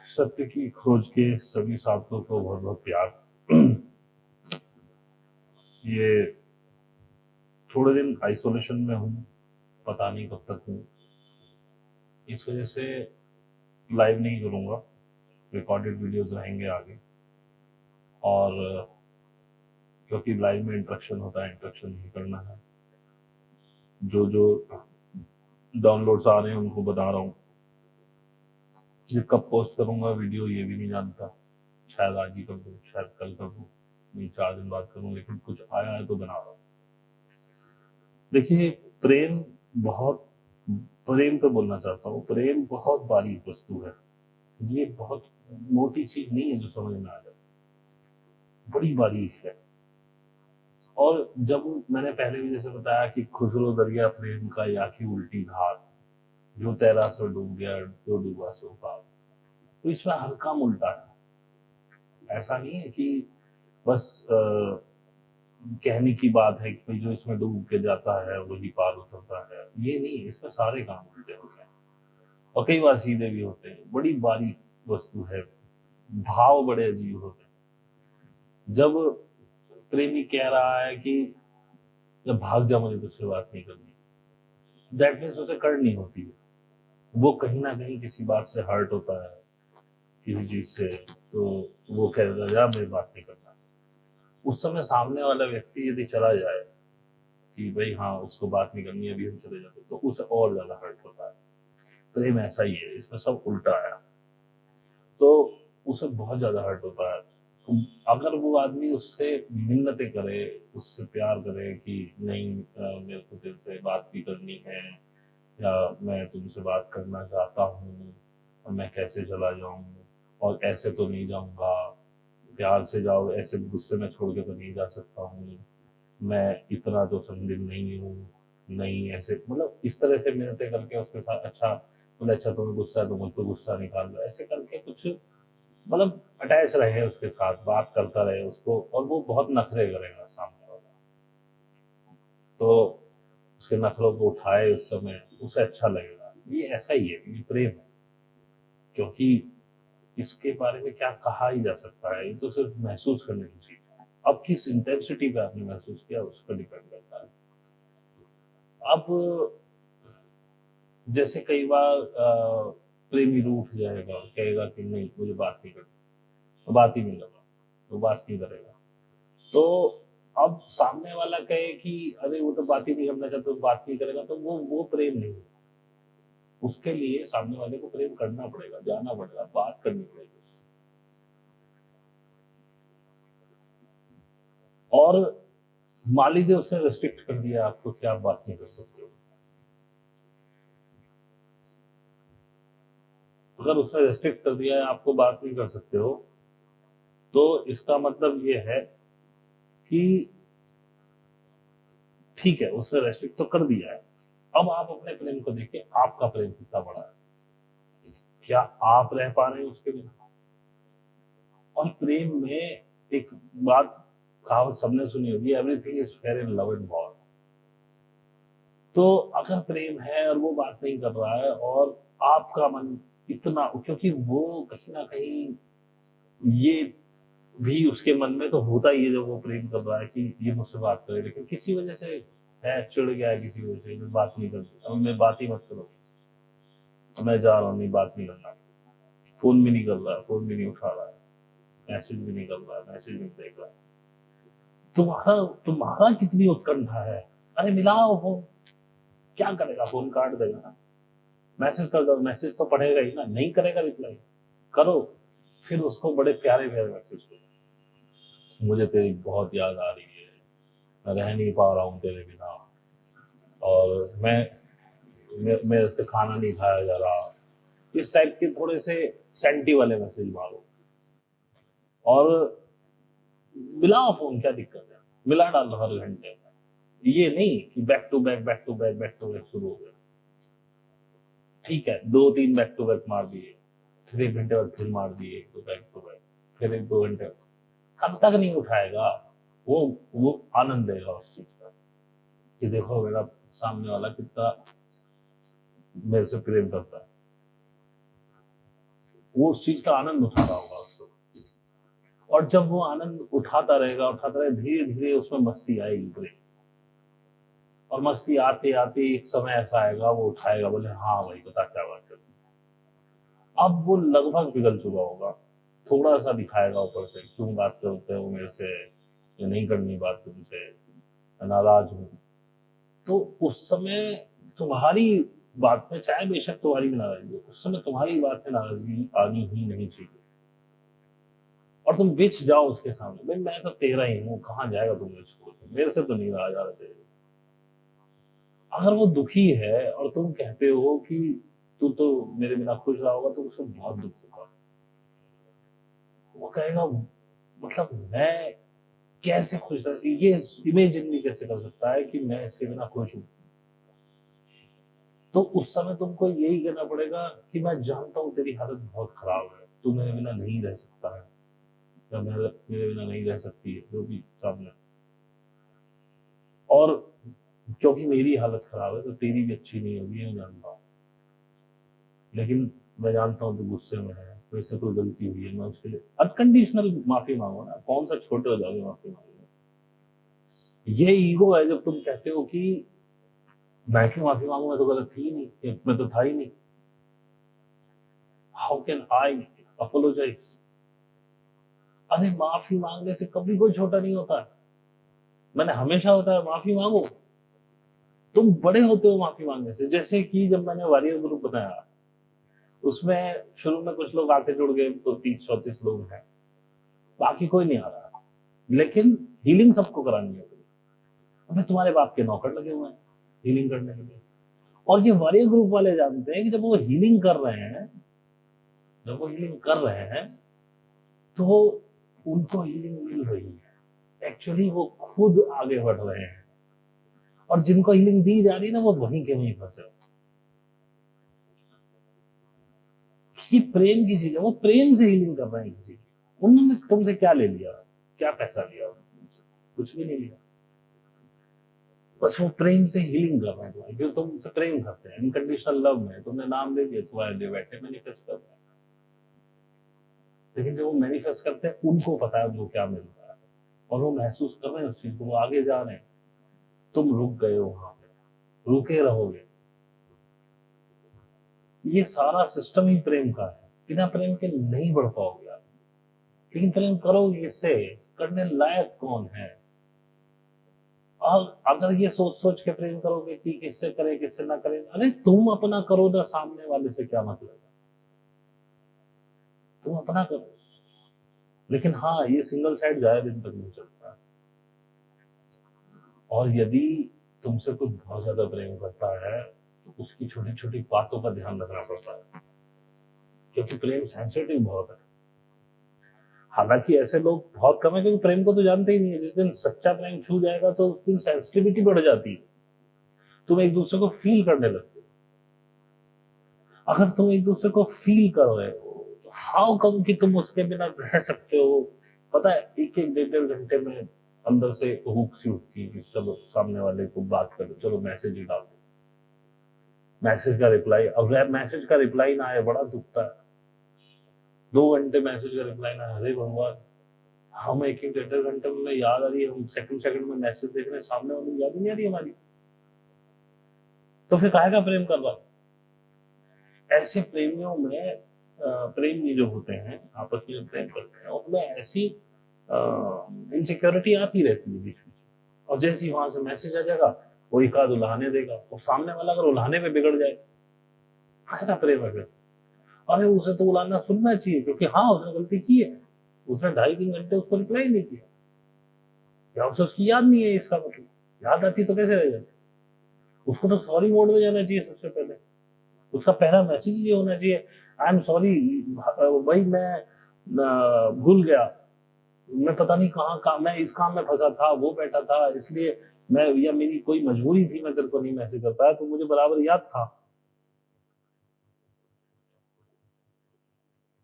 सत्य की खोज के सभी साथियों को बहुत बहुत प्यार। ये थोड़े दिन आइसोलेशन में हूँ, पता नहीं कब तक हूँ। इस वजह से लाइव नहीं करूँगा, रिकॉर्डेड वीडियोस रहेंगे आगे। और क्योंकि लाइव में इंटरेक्शन होता है, इंटरेक्शन नहीं करना है। जो जो डाउनलोड्स आ रहे हैं उनको बता रहा हूँ। ये कब पोस्ट करूँगा वीडियो ये भी नहीं जानता, शायद आज ही कर दूँ, शायद कल कर दूँ, नहीं 4 दिन बाद करूँ, लेकिन कुछ आया है तो बना रहा हूँ। देखिए, प्रेम तो बोलना चाहता हूँ, प्रेम बहुत बारीक वस्तु है। ये बहुत मोटी चीज नहीं है जो समझ में आ जाए, बड़ी बारीक है। और जब मैंने पहले भी जैसे बताया कि खुसरो दरिया प्रेम का या की उल्टी धार, जो तैरा सो डूब गया, जो डूबा सो पार। तो इसमें हर काम उल्टा है। ऐसा नहीं है कि बस कहने की बात है कि भाई जो इसमें डूब के जाता है वही पार उतरता है, ये नहीं है। इसमें सारे काम उल्टे होते हैं और कई बार सीधे भी होते हैं। बड़ी बारीक वस्तु है, भाव बड़े अजीब होते हैं। जब प्रेमी कह रहा है कि जब भाग जा, मुझे तुझसे बात नहीं करनी, दैट मीन्स उसे करनी होती है। वो कहीं ना कहीं किसी बात से हर्ट होता है, किसी चीज से, तो वो कहेगा यार मेरी बात नहीं करना। उस समय सामने वाला व्यक्ति यदि चला जाए कि भाई हाँ उसको बात नहीं करनी, अभी हम चले जाते, तो उसे और ज्यादा हर्ट होता है। प्रेम ऐसा ही है, इसमें सब उल्टा है, तो उसे बहुत ज्यादा हर्ट होता है। अगर वो आदमी उससे मिन्नतें करे, उससे प्यार करे कि नहीं मेरे को तेरे से बात भी करनी है, या मैं तुमसे बात करना चाहता हूँ, और मैं कैसे चला जाऊँ, और ऐसे तो नहीं जाऊँगा, प्यार से जाओ, ऐसे गुस्से में छोड़ के तो नहीं जा सकता हूँ, मैं इतना तो संदिग्ध नहीं हूँ, नहीं ऐसे, मतलब इस तरह से मिन्नतें करके उसके साथ, अच्छा बोले अच्छा तुम्हें गुस्सा है तो मुझ पर गुस्सा निकाल दो, ऐसे करके कुछ मतलब अटैच रहे उसके साथ, बात करता रहे उसको, और वो बहुत नखरे करेगा सामने वाला, तो उसके नखरों को उठाए उस समय, उसे अच्छा लगेगा। ये ऐसा ही है, ये प्रेम है। क्योंकि इसके बारे में क्या कहा ही जा सकता है, ये तो सिर्फ महसूस करने की चीज है। अब किस इंटेंसिटी पे आपने महसूस किया उस पर डिपेंड करता है। अब जैसे कई बार प्रेमी रूठ जाएगा, कहेगा कि नहीं मुझे बात नहीं करनी, तो बात ही नहीं करना, तो बात नहीं करेगा। तो अब सामने वाला कहे कि अरे वो तो बात ही नहीं करना चाहता, तो बात नहीं करेगा, तो वो प्रेम नहीं है। उसके लिए सामने वाले को प्रेम करना पड़ेगा, जाना पड़ेगा, बात करनी पड़ेगी उससे। और मान लीजिए उसने रेस्ट्रिक्ट कर दिया आपको कि आप बात नहीं कर सकते हो, अगर उसने रेस्ट्रिक्ट कर दिया है आपको बात नहीं कर सकते हो, तो इसका मतलब ये है कि ठीक है उसने रेस्ट्रिक्ट तो कर दिया है, अब आप अपने प्रेम को देखिए, आपका प्रेम कितना बड़ा है, क्या आप रह पा रहे हैं उसके बिना। और प्रेम में एक बात, कहावत सबने सुनी होगी, everything is fair in love and war. तो अगर प्रेम है और वो बात नहीं कर रहा है, और आपका मन इतना, क्योंकि वो कहीं ना कहीं ये भी उसके मन में तो होता ही है जब वो प्रेम कर रहा है कि ये मुझसे बात करे, लेकिन किसी वजह से है, चिढ़ गया है किसी वजह से, मैं बात नहीं करती, अब मैं बात ही मत करो, मैं जा रहा हूँ, नहीं बात नहीं करना। फोन भी नहीं कर रहा है, फोन भी नहीं उठा रहा है, मैसेज भी नहीं कर रहा है, मैसेज नहीं देख रहा है। तुम्हारा तुम्हारा कितनी उत्कंठा है, अरे मिलाओ फोन, क्या करेगा, फोन काट देगा ना। मैसेज कर दो, मैसेज तो पढ़ेगा ही ना, नहीं करेगा रिप्लाई, करो। फिर उसको बड़े प्यारे प्यारे मैसेज करो, मुझे तेरी बहुत याद आ रही है, मैं रह नहीं पा रहा हूँ तेरे बिना, और मेरे से खाना नहीं खाया जा रहा, इस टाइप के थोड़े से सेंटी वाले मैसेज मारो। और मिलाओ फोन, क्या दिक्कत है, मिला डालो हर घंटे में। ये नहीं कि back to back back to back back to back शुरू हो गया, ठीक है 2-3 बैक टू बैक मार दिए, फिर 1 घंटे बाद फिर मार दिए 1-2 बैक टू बैक, फिर 1-2 घंटे, कब तक नहीं उठाएगा वो वो आनंद देगा उस चीज का कि देखो मेरा सामने वाला कितना मेरे से प्रेम करता है। वो उस चीज का आनंद उठा रहा होगा उस वक्त। और जब वो आनंद उठाता रहेगा, धीरे धीरे उसमें मस्ती आएगी पूरी। और मस्ती आते आते एक समय ऐसा आएगा, वो उठाएगा, बोले हाँ भाई बता क्या बात कर। अब वो लगभग पिघल चुका होगा, थोड़ा सा दिखाएगा ऊपर से, क्यों बात करते हो मेरे से, ये नहीं करनी बात तुमसे, नाराज हूं। तो उस समय तुम्हारी बात में, चाहे बेशक तुम्हारी भी नाराजगी, उस समय तुम्हारी बात में नाराजगी आनी ही नहीं चाहिए। और तुम बिछ जाओ उसके सामने, भाई मैं तो तेरा ही हूँ, कहाँ जाएगा तुम मुझे छोड़ के, मेरे से तो नहीं रहा जा रहे। अगर वो दुखी है और तुम कहते हो कि तू तो मेरे बिना खुश रहा होगा, तो उसे बहुत दुख होगा। वो कहेगा मतलब मैं कैसे खुश रह, ये इमेजिन भी कैसे कर सकता है कि मैं इसके बिना खुश हूं। तो उस समय तुमको यही कहना पड़ेगा कि मैं जानता हूं तेरी हालत बहुत खराब है, तू मेरे बिना नहीं रह सकता है, या मेरे बिना नहीं रह सकती है, जो भी सामने। और क्योंकि मेरी हालत खराब है तो तेरी भी अच्छी नहीं होगी, मैं जानता हूँ। लेकिन मैं जानता हूँ तू गुस्से में है, मेरे से कोई गलती हुई है, मैं उसके लिए अनकंडीशनल माफी मांगो ना, कौन सा छोटे हो जाओगे माफी मांगो। ये ईगो है जब तुम कहते हो कि मैं क्यों माफी मांगू, मैं तो गलत थी ही नहीं, मैं तो था ही नहीं, हाउ कैन आई अपोलोजाइज। अरे माफी मांगने से कभी कोई छोटा नहीं होता, मैंने हमेशा होता है माफी मांगो, तुम बड़े होते हो माफी मांगने से। जैसे कि जब मैंने वॉरियर ग्रुप बनाया, उसमें शुरू में कुछ लोग आके जुड़ गए, तो 30-34 लोग हैं, बाकी कोई नहीं आ रहा, लेकिन हीलिंग सबको करानी है। अबे तुम्हारे बाप के नौकर लगे हुए हैं हीलिंग करने के लिए। और ये वॉरियर ग्रुप वाले जानते हैं कि जब वो हीलिंग कर रहे हैं, तो उनको हीलिंग मिल रही है, एक्चुअली वो खुद आगे बढ़ रहे हैं। और जिनको हीलिंग दी जा रही है ना, वो वहीं के वहीं फंसे। ये प्रेम की चीज है, वो प्रेम से हीलिंग कर रहे हैं किसी की। उन्होंने तुमसे क्या ले लिया, क्या पैसा लिया, कुछ भी नहीं लिया, बस वो प्रेम से हीलिंग कर रहे हैं तुम्हारी, क्योंकि तुमसे प्रेम करते हैं, अनकंडीशनल लव में तुमने नाम दे दिया, तुम्हारे लिए बैठे मैनिफेस्ट कर रहे हैं। लेकिन जब वो मैनिफेस्ट करते हैं, उनको पता है उनको क्या मिल रहा है, और वो महसूस कर रहे हैं उस चीज को, वो आगे जा रहे हैं। तुम रुक गए हो वहां पे, रुके रहोगे। ये सारा सिस्टम ही प्रेम का है, बिना प्रेम के नहीं बढ़ पाओगे आप। लेकिन प्रेम करोगे इससे, करने लायक कौन है। और अगर ये सोच सोच के प्रेम करोगे कि किससे करे किससे ना करे, अरे तुम अपना करो ना, सामने वाले से क्या मतलब है, तुम अपना करो। लेकिन हाँ, ये सिंगल साइड ज्यादा दिन तक नहीं चलता। और यदि तुमसे कोई बहुत ज्यादा प्रेम करता है, तो उसकी छोटी छोटी बातों का ध्यान रखना पड़ता है, क्योंकि प्रेम सेंसिटिव बहुत है। हालांकि ऐसे लोग बहुत कम है, क्योंकि प्रेम को तो जानते ही नहीं है। जिस दिन सच्चा प्रेम छू जाएगा, तो उस दिन सेंसिटिविटी बढ़ जाती है, तुम एक दूसरे को फील करने लगते हो। अगर तुम एक दूसरे को फील कर रहे हो, तो हाउ कम कि तुम उसके बिना रह सकते हो। पता है, एक एक 1.5 घंटे में अंदर से हुक सी उठती है कि चलो सामने वाले को बात करो, चलो मैसेज ही डाल दो, मैसेज का रिप्लाई। अब मैसेज का रिप्लाई ना आए, बड़ा दुखता है। 2 घंटे मैसेज का रिप्लाई ना, अरे भगवान, हम एक 1.5 घंटे में याद आ रही है, हम सेकंड में मैसेज देख रहे हैं, सामने वाले याद ही नहीं आ रही हमारी, तो फिर काहे का प्रेम कर रहा। ऐसे प्रेमियों में प्रेमी जो होते हैं, आपस में प्रेम करते हैं, उनमें ऐसी इनसिक्योरिटी आती रहती है बीच बीच। और जैसे ही वहां से मैसेज आ जाएगा, वो एक आध उल्हाने देगा, और सामने वाला अगर उल्हाने में बिगड़ जाए, काहे का प्रेम है फिर। अरे उसे तो उलाना सुनना चाहिए, क्योंकि हाँ उसने गलती की है, उसने 2.5-3 घंटे उसको रिप्लाई नहीं किया, या उसे उसकी याद नहीं है। इसका मतलब याद आती तो कैसे रह जाती। उसको तो सॉरी मोड में जाना चाहिए सबसे पहले, उसका पहला मैसेज ये होना चाहिए, आई एम सॉरी भाई, मैं भूल गया, मैं पता नहीं कहाँ मैं इस काम में फंसा था, वो बैठा था, इसलिए मैं, या मेरी कोई मजबूरी थी, मैं तेरे को नहीं मैसेज कर पाया, तो मुझे बराबर याद था।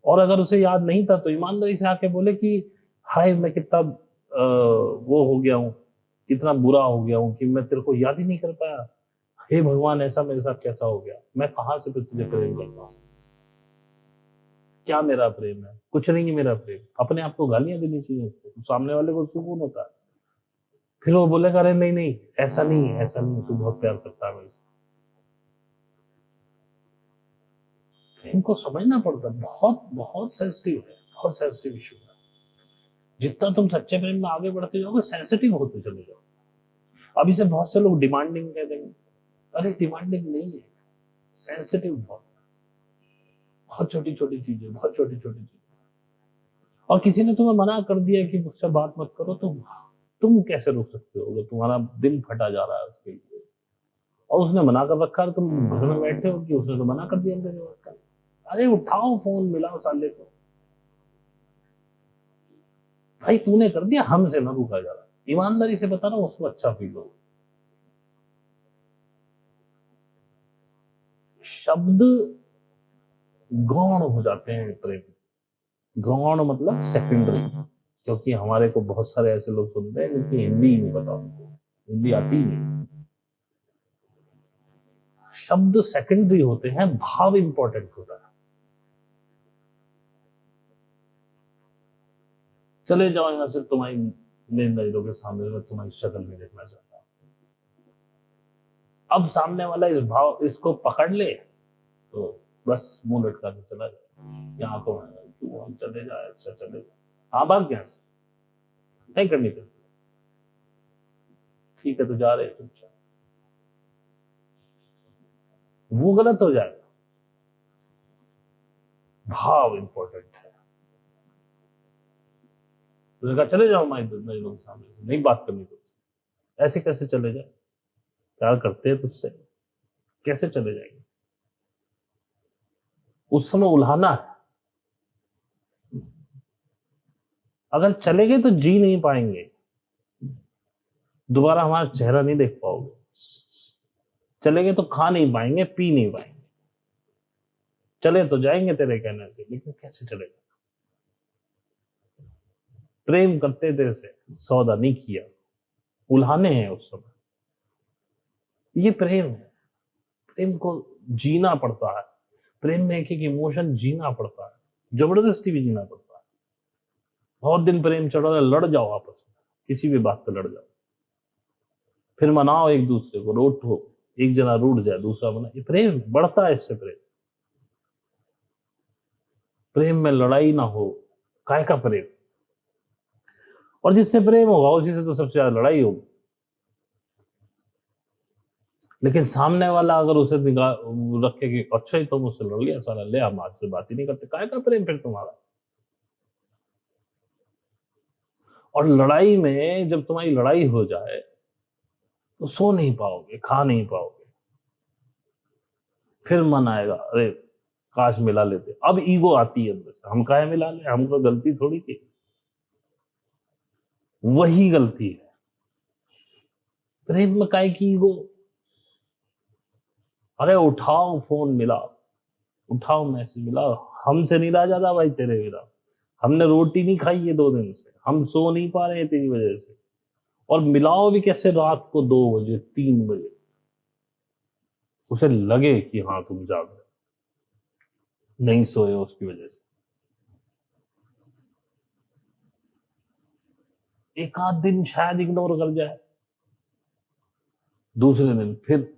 और अगर उसे याद नहीं था, तो ईमानदारी से आके बोले कि हाय, मैं कितना वो हो गया हूँ, कितना बुरा हो गया हूँ कि मैं तेरे को याद ही नहीं कर पाया। हे भगवान, ऐसा मेरे साथ कैसा हो गया, मैं कहां से फिर तुझे प्रेम कर रहा हूँ। क्या मेरा प्रेम है? कुछ नहीं है मेरा प्रेम। अपने आप को गालियां देनी चाहिए उसको, सामने वाले को सुकून होता है। फिर वो बोलेगा अरे नहीं नहीं ऐसा नहीं है, ऐसा नहीं है, तू बहुत प्यार करता है मेरे से। प्रेम को समझना पड़ता है, बहुत बहुत सेंसिटिव है, बहुत सेंसिटिव इशू है। जितना तुम सच्चे प्रेम में आगे बढ़ते जाओगे सेंसिटिव होते चले जाओ। अभी से बहुत से लोग डिमांडिंग कह देंगे, अरे डिमांडिंग नहीं है, सेंसिटिव बहुत, बहुत छोटी छोटी चीजें, बहुत छोटी छोटी चीजें। और किसी ने तुम्हें मना कर दिया कि मुझसे बात मत करो, तो तुम कैसे रोक सकते हो? अगर तुम्हारा दिल फटा जा रहा है उसके लिए और उसने मना कर रखा है, तुम घर में बैठे हो कि उसने तो मना कर दिया मेरे बात का, अरे उठाओ फोन, मिलाओ साले को। भाई तूने कर दिया, हमसे ना रुका जा रहा, ईमानदारी से बता रहा हूं, उसको अच्छा फील हो। शब्द गौण हो जाते हैं प्रेम, गौण मतलब सेकेंडरी, क्योंकि हमारे को बहुत सारे ऐसे लोग सुनते हैं जिनकी हिंदी ही नहीं पता, उनको हिंदी आती ही नहीं। शब्द सेकेंडरी होते हैं, भाव इंपॉर्टेंट होता है। चले जाओ यहां से, तुम्हारी मेरी नजरों के सामने मैं तुम्हारी शक्ल नहीं देखना चाहता। अब सामने वाला इस भाव इसको पकड़ ले तो बस मुंह लटका के चला जाए, यहाँ को हम चले जाए, अच्छा चले जाए, हाँ भाग यहाँ से, नहीं करनी करती, ठीक है तो जा रहे चुपचाप, वो गलत हो जाएगा। भाव इंपॉर्टेंट है। उसने कहा चले जाओ माई लोग सामने से, नहीं बात करनी तुझसे। ऐसे कैसे चले जाए? प्यार करते हैं तुझसे, कैसे चले जाएंगे? उस समय उल्हाना है। अगर चले गए तो जी नहीं पाएंगे, दोबारा हमारा चेहरा नहीं देख पाओगे। चले गए तो खा नहीं पाएंगे, पी नहीं पाएंगे। चले तो जाएंगे तेरे कहने से, लेकिन कैसे चलेगा? प्रेम करते थे से सौदा नहीं किया, उल्हाने हैं उस समय। ये प्रेम है, प्रेम को जीना पड़ता है। प्रेम में एक एक इमोशन जीना पड़ता है, जबरदस्ती भी जीना पड़ता है। बहुत दिन प्रेम चढ़ा है, लड़ जाओ आपस में, किसी भी बात पे लड़ जाओ, फिर मनाओ एक दूसरे को, रोटो, एक जना रूठ जाए दूसरा मना, ये प्रेम बढ़ता है। इससे प्रेम, प्रेम में लड़ाई ना हो, काय का प्रेम? और जिससे प्रेम होगा उसी से तो सबसे ज्यादा लड़ाई होगी। लेकिन सामने वाला अगर उसे निगाह रखे कि अच्छा ही तो मुझसे लड़ लिया साला, ले हम आज से बात ही नहीं करते, काय का प्रेम फिर तुम्हारा? और लड़ाई में जब तुम्हारी लड़ाई हो जाए तो सो नहीं पाओगे, खा नहीं पाओगे, फिर मन आएगा अरे काश मिला लेते। अब ईगो आती है अंदर से, हम काहे मिला ले, हमको गलती थोड़ी की, वही गलती है। प्रेम में काहे की ईगो? अरे उठाओ फोन, मिलाओ, उठाओ मैसेज, मिलाओ। हमसे नहीं रहा जाता भाई तेरे बिना, हमने रोटी नहीं खाई है 2 दिन से, हम सो नहीं पा रहे हैं तेरी वजह से। और मिलाओ भी कैसे? रात को 2 बजे 3 बजे, उसे लगे कि हाँ तुम जाग रहे, नहीं सोए उसकी वजह से। एक आध दिन शायद इग्नोर कर जाए, दूसरे दिन फिर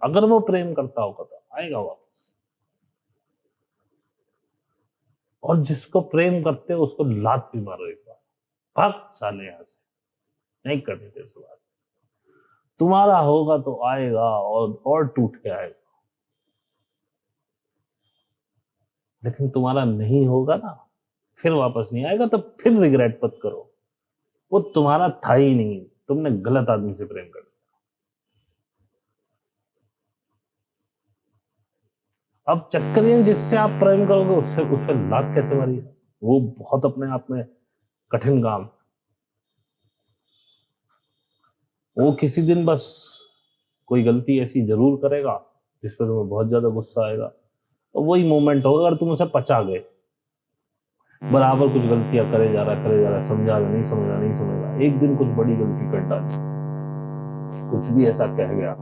अगर वो प्रेम करता होगा तो आएगा वापस। और जिसको प्रेम करते हो उसको लात भी मारो एक बार, भाग साले यहां से, नहीं करनी तेरे से बात। तुम्हारा होगा तो आएगा और टूट के आएगा, लेकिन तुम्हारा नहीं होगा ना, फिर वापस नहीं आएगा। तो फिर रिग्रेट मत करो, वो तुम्हारा था ही नहीं, तुमने गलत आदमी से प्रेम कर लिया। अब चक्कर ये जिससे आप प्रेम करोगे उससे उस पर लात कैसे मारी, वो बहुत अपने आप में कठिन काम। वो किसी दिन बस कोई गलती ऐसी जरूर करेगा जिस पर तुम्हें बहुत ज्यादा गुस्सा आएगा, तो वही मोमेंट होगा। अगर तुम उसे पचा गए, बराबर कुछ गलतियां करे जा रहा, समझा नहीं समझा, एक दिन कुछ बड़ी गलती कर डाली, कुछ भी ऐसा कह गया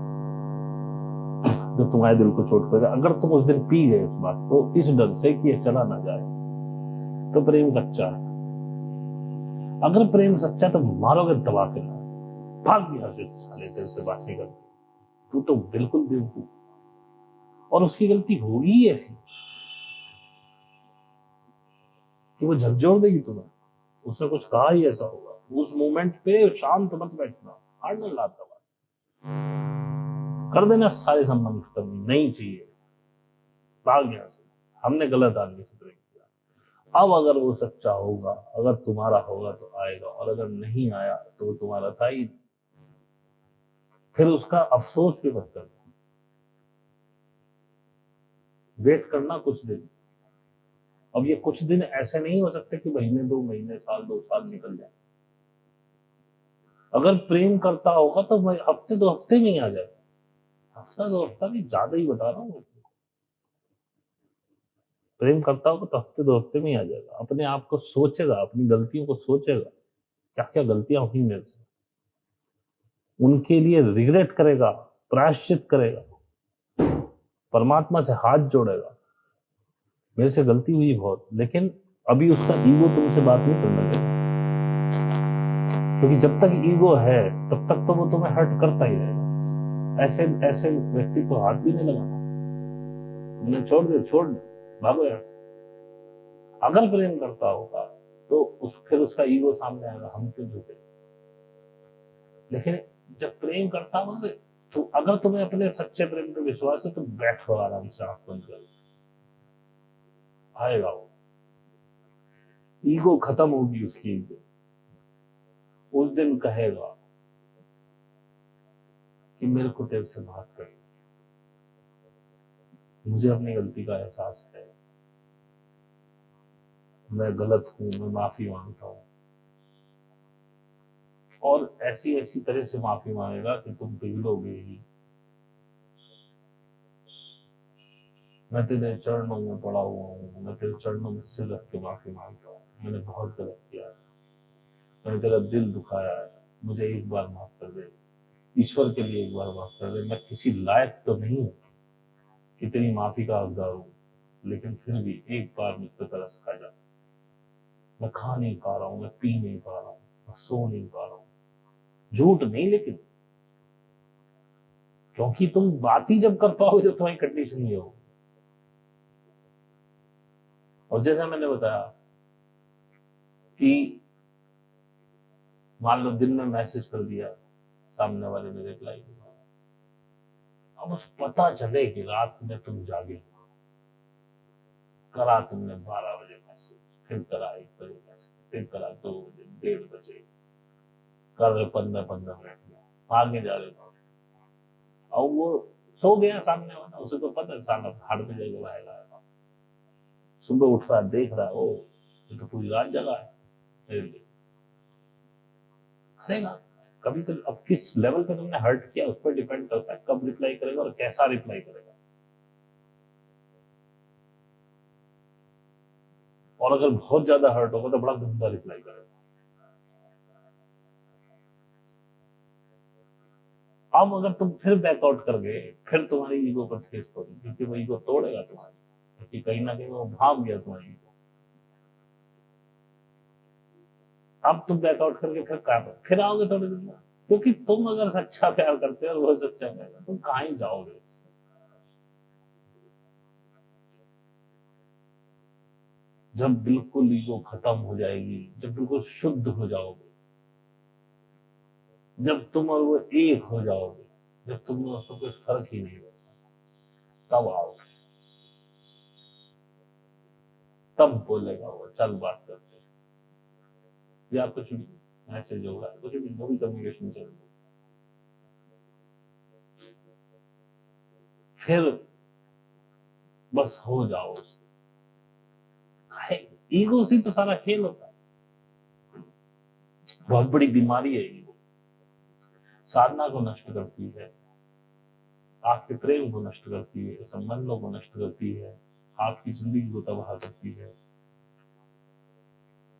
जो तुम्हारे दिल को चोट करेगा। अगर तुम उस दिन पी गए उस बात को इस डर से कि ये चला ना जाए, तो प्रेम सच्चा है। अगर प्रेम सच्चा तो मारोगे दबा के ना, भाग गया से साले, तेरे से बात नहीं करती, तू तो बिल्कुल बेवकूफ। और उसकी गलती होगी ही ऐसी कि वो झकझोर देगी तुम्हें, उसने कुछ कहा ही ऐसा होगा। उस मोमेंट पे शांत मत बैठना, हारने लात दबा कर देना, सारे संबंध खत्म, नहीं चाहिए, भाग यहाँ से, हमने गलत आदमी से प्रेम किया। अब अगर वो सच्चा होगा, अगर तुम्हारा होगा तो आएगा, और अगर नहीं आया तो वो तुम्हारा था ही नहीं, फिर उसका अफसोस भी मत करना, वेट करना कुछ दिन। अब ये कुछ दिन ऐसे नहीं हो सकते कि महीने 2 महीने, साल 2 साल निकल जाए। अगर प्रेम करता होगा तो भाई हफ्ते 2 हफ्ते में ही आ जाए, हफ्ता 2 हफ्ता भी ज्यादा ही बता रहा हूँ। प्रेम करता होगा तो हफ्ते 2 हफ्ते में ही आ जाएगा। अपने आप को सोचेगा, अपनी गलतियों को सोचेगा, क्या क्या गलतियां हुई मेरे से, उनके लिए रिग्रेट करेगा, प्रायश्चित करेगा, परमात्मा से हाथ जोड़ेगा, मेरे से गलती हुई बहुत, लेकिन अभी उसका ईगो तुमसे बात नहीं करने देगा, क्योंकि जब तक ईगो है तब तक तो वो तुम्हें हर्ट करता ही रहेगा। ऐसे ऐसे व्यक्ति को हाथ भी नहीं लगाना, तुमने छोड़ दे, भागो यहाँ से। अगर प्रेम करता होगा तो फिर उसका ईगो सामने आएगा, हम क्यों झुके। लेकिन जब प्रेम करता होगा तो अगर तुम्हें अपने सच्चे प्रेम पे विश्वास है तो बैठो आराम से, आंख बंद कर, आएगा वो, ईगो खत्म होगी उसकी। उस दिन कहेगा कि मेरे को तेरे से बात करनी, मुझे अपनी गलती का एहसास है, मैं गलत हूं, मैं माफी मांगता हूं। और ऐसी ऐसी तरह से माफी मांगेगा कि तुम पिघलोगे ही। मैं तेरे चरणों में पड़ा हुआ हूँ, मैं तेरे चरणों में सिर रख के माफी मांगता हूँ, मैंने बहुत गलत किया है, मैंने तेरा दिल दुखाया है, मुझे एक बार माफ कर दे, ईश्वर के लिए एक बार माफ कर दे। मैं किसी लायक तो नहीं हूँ कि तेरी माफी का हकदार हूँ, लेकिन फिर भी एक बार मुझ पर तरस खा जा। मैं खा नहीं पा रहा हूँ, मैं पी नहीं पा रहा हूँ, मैं सो नहीं पा रहा हूँ, झूठ नहीं, लेकिन क्योंकि तुम बात ही जब कर पाओगे जब तुम्हारी कंडीशन ये हो। और जैसा मैंने बताया कि मान लो दिन में मैसेज कर दिया, सामने वाले ने रिप्लाई दिया, अब उस पता चले कि रात में तुम जागे हो, करा तुमने 12 बजे मैसेज, फिर करा 1 बजे मैसेज, फिर करा 2 बजे, 1:30 बजे, कर रहे 15-15 मिनट में, भागने जा रहे हो, और वो सो गया सामने वाला, उसे तो पता है साला हार्ड पे जाएगा, आएगा। सुबह उठ रहा, देख रहा, ओ ये तो पूरी रात जगा है मेरे लिए, करेगा कभी तो। अब किस लेवल पे तुमने हर्ट किया उस पर डिपेंड करता है कब रिप्लाई करेगा और कैसा रिप्लाई करेगा। और अगर बहुत ज्यादा हर्ट होगा तो बड़ा गंदा रिप्लाई करेगा। अब अगर तुम फिर बैकआउट कर गए, फिर तुम्हारी ईगो पर ठेस पड़ी, क्योंकि वो ईगो तोड़ेगा तुम्हारी, क्योंकि कहीं ना कहीं वो भाग गया तुम्हारी ईगो। अब तुम बैकआउट करके फिर आओगे थोड़े दिन में, क्योंकि तुम अगर सच्चा प्यार करते हो और वो सच्चा प्यार, तुम कहाँ ही जाओगे उससे। जब बिल्कुल ईगो खत्म हो जाएगी, जब बिल्कुल शुद्ध हो जाओगे, जब तुम और वो एक हो जाओगे, जब तुम में उसको कोई फर्क ही नहीं रहेगा, तब आओगे, तब बोलेगा वो चल बात करते हैं, या कुछ भी मैसेज होगा, कुछ भी जो भी कम्युनिकेशन चल रही, फिर बस हो जाओ उससे। ईगो से तो सारा खेल होता है, बहुत बड़ी बीमारी है ईगो, साधना को नष्ट करती है, आपके प्रेम को नष्ट करती है, संबंधों को नष्ट करती है, आपकी जिंदगी को तबाह करती है।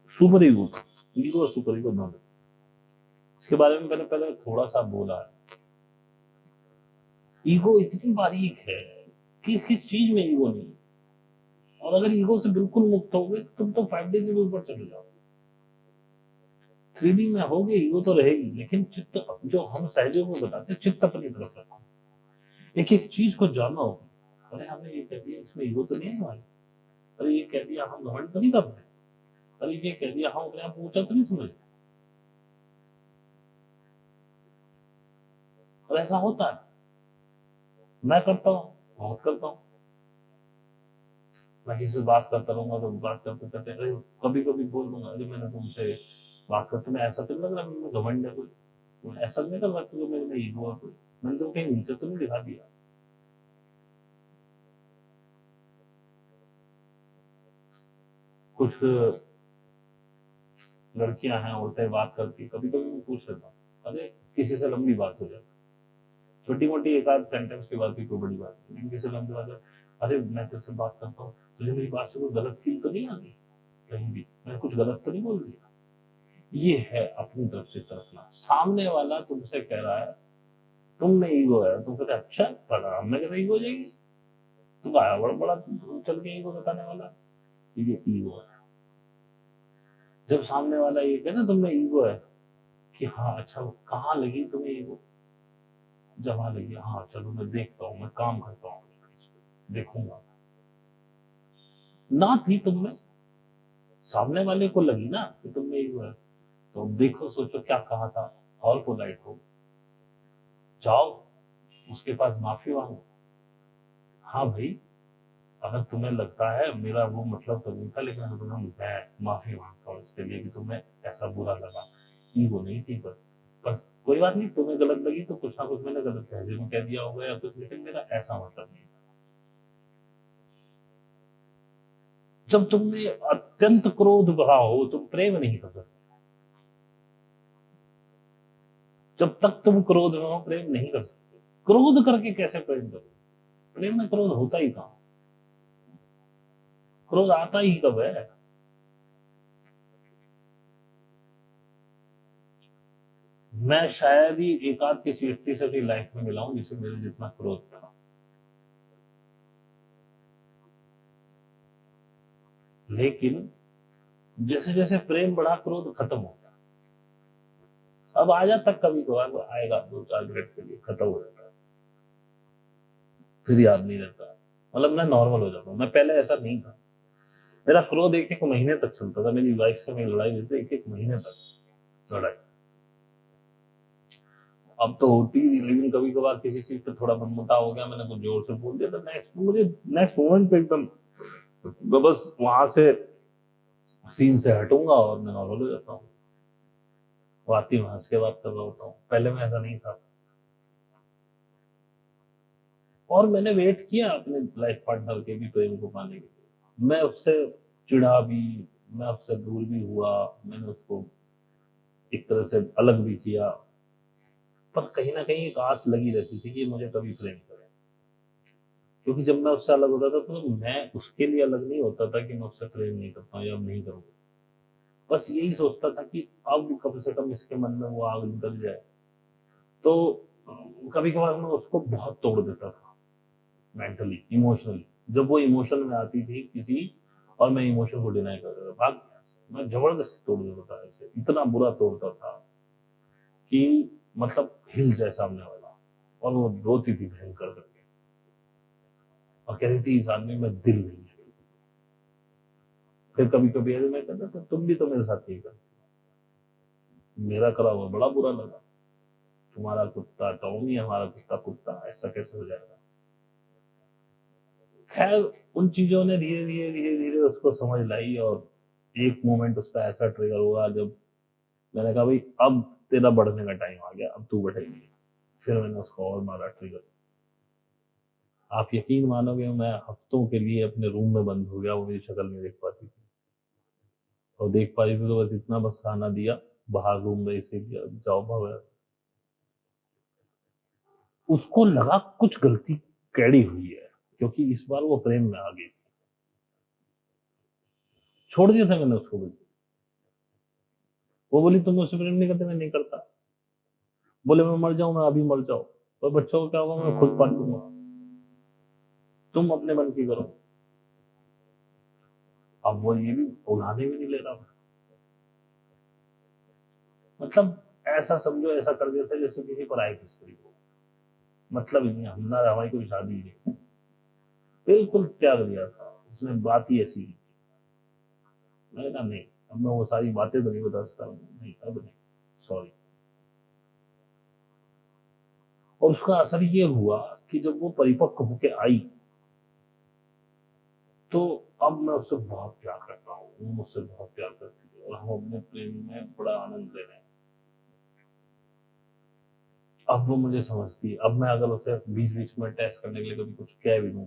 सुपर ईगो और सुपर ईगो दोनों, इसके बारे में मैंने पहले थोड़ा सा बोला है। ईगो इतनी बारीक है कि किस चीज में ईगो नहीं है। और अगर ईगो से बिल्कुल मुक्त हो गए तो तुम तो 5D से भी ऊपर चले जाओ। 3D में होगे ईगो तो रहेगी, लेकिन चित्त जो हम सहजों में बताते हैं, चित्त अपनी तरफ रखो, एक एक चीज को जानो। अरे हमने ये कह दिया, इसमें ईगो तो नहीं है हमारी। अरे ये कह दिया, हम घमंड तो नहीं कर रहे। अरे ये कह दिया, हम अपने आप ऊंचा तो नहीं समझ रहे। और ऐसा होता है, मैं करता हूँ, बहुत करता हूँ। मैं किसी से बात करता रहूंगा तो बात करते करते अरे कभी कभी बोल दूंगा, अरे मैंने तुमसे बात करते में ऐसा तो नहीं लग रहा मेरे में घमंड है कोई, ऐसा नहीं कर रहा कि मेरे में ईगो है कोई, मैंने तो कहीं नीचे तो नहीं दिखा दिया। कुछ लड़कियां हैं, औरतें बात करती, कभी कभी मैं पूछ लेता हूँ, अरे किसी से लंबी बात हो जाती, छोटी मोटी एक आध सेंटेंस की बात भी कोई बड़ी बात नहीं, लेकिन किसी से लंबी बात हो, अरे मैं तेरे बात करता हूँ, तुझे मेरी बात से कोई गलत फील तो नहीं आ गई, कहीं भी मैंने कुछ गलत तो नहीं बोल दिया। ये है अपनी तरफ से रखना। सामने वाला तुमसे कह रहा है तुम में ईगो है, तुम कहते अच्छा पता हम में कैसे ईगो हो जाएगी, तू आया बड़ा बड़ा चल के ईगो बताने वाला, ये ईगो है। जब सामने वाला ये कहना तुम में ईगो है कि हाँ अच्छा कहाँ लगी तुम्हें ईगो, जमा लगी, हाँ चलो मैं देखता हूँ, मैं काम करता हूँ, देखूंगा। ना थी तुम में, सामने वाले को लगी ना कि तुम में ईगो है, तो देखो सोचो क्या कहा था, और पोलाइट हो जाओ उसके पास माफी मांगो। हाँ भाई, अगर तुम्हें लगता है मेरा वो मतलब तो नहीं था, लेकिन मैं माफी मांगता हूँ इसके लिए कि तुम्हें ऐसा बुरा लगा, ईगो नहीं थी पर कोई बात नहीं, तुम्हें गलत लगी तो कुछ ना कुछ मैंने गलत लहजे में कह दिया होगा या कुछ, लेकिन मेरा ऐसा मतलब नहीं था। जब तुमने अत्यंत क्रोध भरा हो तुम प्रेम नहीं कर सकते, जब तक तुम क्रोध में हो प्रेम नहीं कर सकते। क्रोध करके कैसे प्रेम करोगे, प्रेम में क्रोध होता ही कहां, क्रोध आता ही कब है। मैं शायद ही एक आध किसी व्यक्ति से अपनी लाइफ में मिला हूं जिसे मेरे जितना क्रोध था, लेकिन जैसे जैसे प्रेम बढ़ा क्रोध खत्म हो गया। अब आ जाता कभी कभार आएगा 2-4 मिनट के लिए, खत्म हो जाता है, फिर याद नहीं रहता, मतलब मैं नॉर्मल हो जाता हूँ। मैं पहले ऐसा नहीं था, मेरा क्रोध एक एक महीने तक चलता था, मेरी वाइफ से मेरी लड़ाई हुई थी एक एक महीने तक लड़ाई। अब तो होती ही, लेकिन कभी कभार किसी चीज पे थोड़ा मनमुटाव हो गया, मैंने कुछ जोर से बोल दिया तो नेक्स्ट मोमेंट पे एकदम मैं बस वहां से सीन से हटूंगा और मैं नॉर्मल हो जाता हूँ, वो आती है हंस के बात कर रहा होता हूँ। पहले में ऐसा नहीं था, और मैंने वेट किया अपने लाइफ पार्टनर के भी प्रेम को पाने के लिए। मैं उससे चिढ़ा भी, मैं उससे दूर भी हुआ, मैंने उसको एक तरह से अलग भी किया, पर कहीं ना कहीं एक आस लगी रहती थी कि मुझे कभी प्रेम करे। क्योंकि जब मैं उससे अलग होता था तो मैं उसके लिए अलग नहीं होता था कि मैं उससे प्रेम नहीं करता हूँ या अब नहीं करूंगा, बस यही सोचता था कि अब कम से कम इसके मन में वो आग निकल जाए। तो कभी कभार मैं उसको बहुत तोड़ देता था, मेंटली इमोशनली। जब वो इमोशन में आती थी किसी और मैं इमोशन को डिनाई कर देता, भाग मैं जबरदस्ती तोड़ देता था, ऐसे इतना बुरा तोड़ता था कि मतलब हिल जाए सामने वाला, और वो रोती थी भयंकर करके और कहती थी इस आदमी में दिल नहीं है। फिर कभी कभी ऐसे मैं कहता था तुम भी तो मेरे साथ यही करती हो, मेरा करा हुआ बड़ा बुरा लगा, तुम्हारा कुत्ता टॉमी, हमारा कुत्ता कुत्ता, ऐसा कैसे हो जाएगा। खैर उन चीजों ने धीरे धीरे धीरे धीरे उसको समझ लाई, और एक मोमेंट उसका ऐसा ट्रिगर हुआ जब मैंने कहा भाई अब तेरा बढ़ने का टाइम आ गया, अब तू बढ़ेगी। फिर मैंने उसको और मारा ट्रिगर। आप यकीन मानोगे मैं हफ्तों के लिए अपने रूम में बंद हो गया, वो मेरी शक्ल नहीं देख पाती थी, और देख पाई थी तो बस इतना, बस खाना दिया, बाहर रूम में इसे दिया, जाओ भाव। उसको लगा कुछ गलती कैडी हुई है, क्योंकि इस बार वो प्रेम में आ गई थी। छोड़ दिया था मैंने उसको बिल्कुल। वो बोली तुम मुझसे प्रेम नहीं करते, मैं नहीं करता। बोले मैं मर जाऊं, मैं अभी मर जाऊं, और बच्चों को क्या होगा, मैं खुद पाल लूंगा, तुम अपने मन की करो। अब वो ये भी उड़ाने भी नहीं ले रहा, मतलब ऐसा समझो, ऐसा कर देता है जैसे किसी पराई की स्त्री को मतलब ही नहीं, हमारा हमारी कोई शादी ही नहीं, बिल्कुल त्याग दिया था उसने, बात ही ऐसी की थी। मैंने कहा नहीं, अब मैं वो सारी बातें तो नहीं बता सकता, नहीं अब नहीं, सॉरी। और उसका असर ये हुआ कि जब वो परिपक्व होके आई, तो अब मैं उससे बहुत प्यार करता हूँ, वो मुझसे बहुत प्यार करती है, और हम अपने प्रेम में बड़ा आनंद ले रहे हैं। अब वो मुझे समझती है, अब मैं अगर उसे बीच बीच में टेस्ट करने के लिए कभी कुछ कह भी दूं,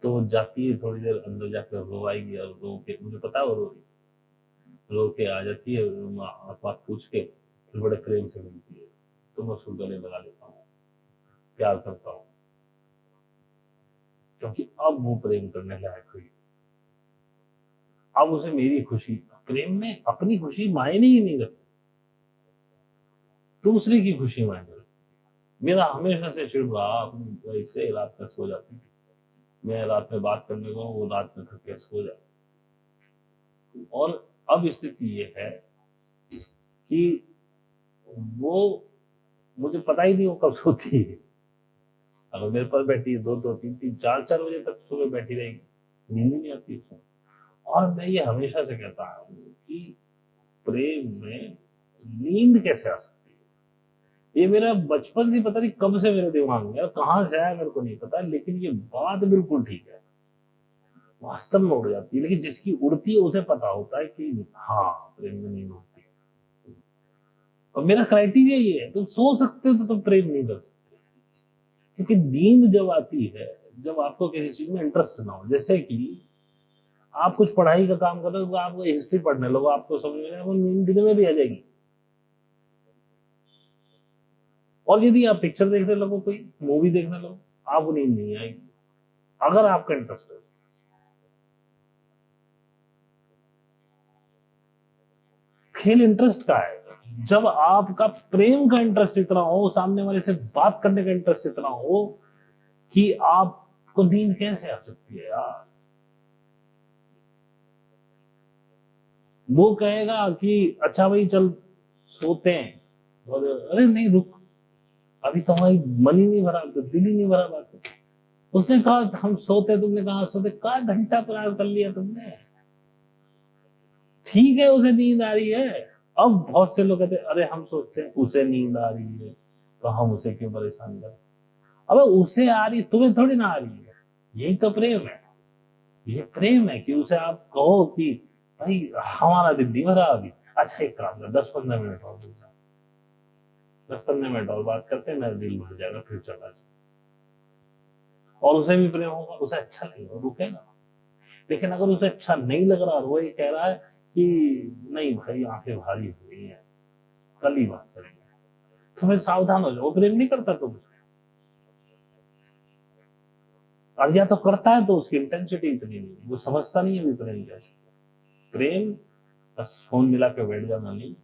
तो वो जाती है थोड़ी देर अंदर जाकर रोवाएगी, और रो के, मुझे पता है वो रो रही है, रो के आ जाती है, बात पूछ के फिर बड़े प्रेम से मिलती है, तो मैं उसको गले लगा लेता हूँ, प्यार करता हूँ, क्योंकि अब वो प्रेम करने लायक हुई। अब उसे मेरी खुशी, प्रेम में अपनी खुशी मायने ही नहीं रखती, दूसरे की खुशी मायने रखती। मेरा हमेशा से चिड़ रहा, अपनी इससे रात में सो जाती थी, मैं रात में बात करने को, वो रात में थक के सो जाए। और अब स्थिति ये है कि वो, मुझे पता ही नहीं वो कब सोती है, अगर मेरे पास बैठी है 2-2, 3-3, 4-4 बजे तक सुबह बैठी रहेगी, नींद ही नहीं आती उसमें। और मैं ये हमेशा से कहता हूँ कि प्रेम में नींद कैसे आ सकती है, ये मेरा बचपन से पता नहीं कब से मेरे दिमाग में, कहाँ से आया मेरे को नहीं पता, लेकिन ये बात बिल्कुल ठीक है, वास्तव में उड़ जाती है। लेकिन जिसकी उड़ती है उसे पता होता है कि हाँ, प्रेम में नींद उड़ती है। और मेरा क्राइटेरिया ये है, तुम सो सकते हो तो तुम प्रेम नहीं कर सकते, क्योंकि नींद जब आती है, जब आपको किसी चीज में इंटरेस्ट ना हो, जैसे कि आप कुछ पढ़ाई का काम कर रहे हो, आप हिस्ट्री पढ़ने लगो, आपको समझ में वो नींद दिन में भी आ जाएगी। और यदि आप पिक्चर देखने लगो, कोई मूवी देखने लगो, आपको नींद नहीं आएगी, अगर आपका इंटरेस्ट है। खेल इंटरेस्ट का है, जब आपका प्रेम का इंटरेस्ट इतना हो, सामने वाले से बात करने का इंटरेस्ट इतना हो, कि आपको नींद कैसे आ सकती है यार। वो कहेगा कि अच्छा भाई चल सोते हैं, और अरे नहीं रुक, अभी तो हमारी मन ही नहीं भरा, तो दिल ही नहीं भरा बात है। उसने कहा हम सोते, तुमने कहा सोते, कहा घंटा प्रयास कर लिया तुमने, ठीक है उसे नींद आ रही है। अब बहुत से लोग कहते हैं अरे हम सोचते हैं उसे नींद आ रही है तो हम उसे क्यों परेशान करें। अब उसे आ रही, तुम्हें थोड़ी ना आ रही है, यही तो प्रेम है। ये प्रेम है कि उसे आप कहो कि भाई हमारा दिल नहीं भरा अभी, अच्छा एक काम कर 10-15 मिनट और रुक जा, 10-15 मिनट और बात करते हैं, मेरा दिल भर जाएगा, फिर चला जाए। और उसे भी प्रेम होगा, उसे अच्छा लगेगा, रुकेगा। लेकिन अगर उसे अच्छा नहीं लग रहा, वो ये कह रहा है कि नहीं भाई आंखें भारी हो गई हैं, कल ही बात करेंगे, तो फिर सावधान हो जाओ, वो प्रेम नहीं करता तुमसे। और या तो करता है तो उसकी इंटेंसिटी इतनी नहीं है, वो समझता नहीं है भी प्रेम कैसे। प्रेम बस फोन मिला के बैठ जाना नहीं,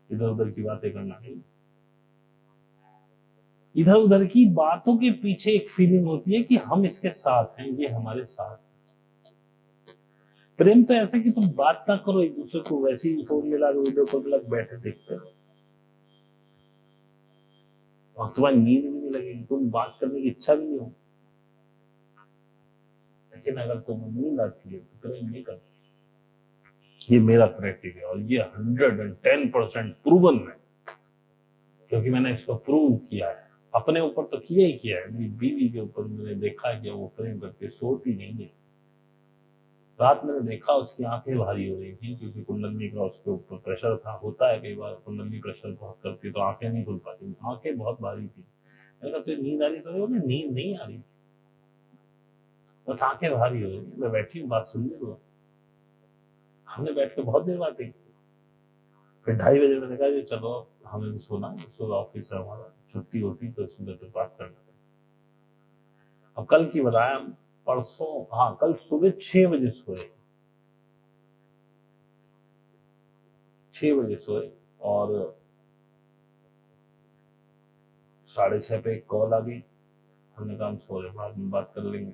इधर उधर की बातें करना नहीं, इधर उधर की बातों के पीछे एक फीलिंग होती है कि हम इसके साथ हैं, ये हमारे साथ। प्रेम तो ऐसा कि तुम बात ना करो एक दूसरे को, वैसे ही फोन मिला के वीडियो कॉल मिला बैठे देखते रहो, और तुम्हारी नींद भी नहीं लगेगी, तुम बात करने की इच्छा भी नहीं होगी। लेकिन अगर तुम्हें नींद आती है तो प्रेम नहीं करती। ये मेरा क्राइटेरिया, और ये 110% प्रूवन है, क्योंकि मैंने इसको प्रूव किया है, अपने ऊपर तो किया ही किया है, मेरी बीवी के ऊपर मैंने देखा है कि वो प्रेम करती, सोती नहीं है। रात मैंने देखा उसकी आंखें भारी हो रही थी, क्योंकि कुंडली का उसके ऊपर प्रेशर था, होता है कई बार कुंडली प्रेशर बहुत करती है तो आंखें नहीं खुल पाती, आंखें बहुत भारी थी। मैंने कहा तुझे नींद आ रही, तो नींद नहीं आ रही, बस आंखें भारी हो रही है, मैं बैठी हूँ बात सुनने को। हमने बैठ के बहुत देर बातें की, फिर 2:30 बजे मैंने कहा कि चलो हमें भी सोना है, सुबह ऑफिस है हमारा, छुट्टी होती तो सुबह तक बात कर लेते। अब कल की बताया, परसों, हाँ कल सुबह 6 बजे सोए, 6 बजे सोए, और 6:30 पे एक कॉल आ गई, हमने कहा हम सो रहे, बाद में बात कर लेंगे।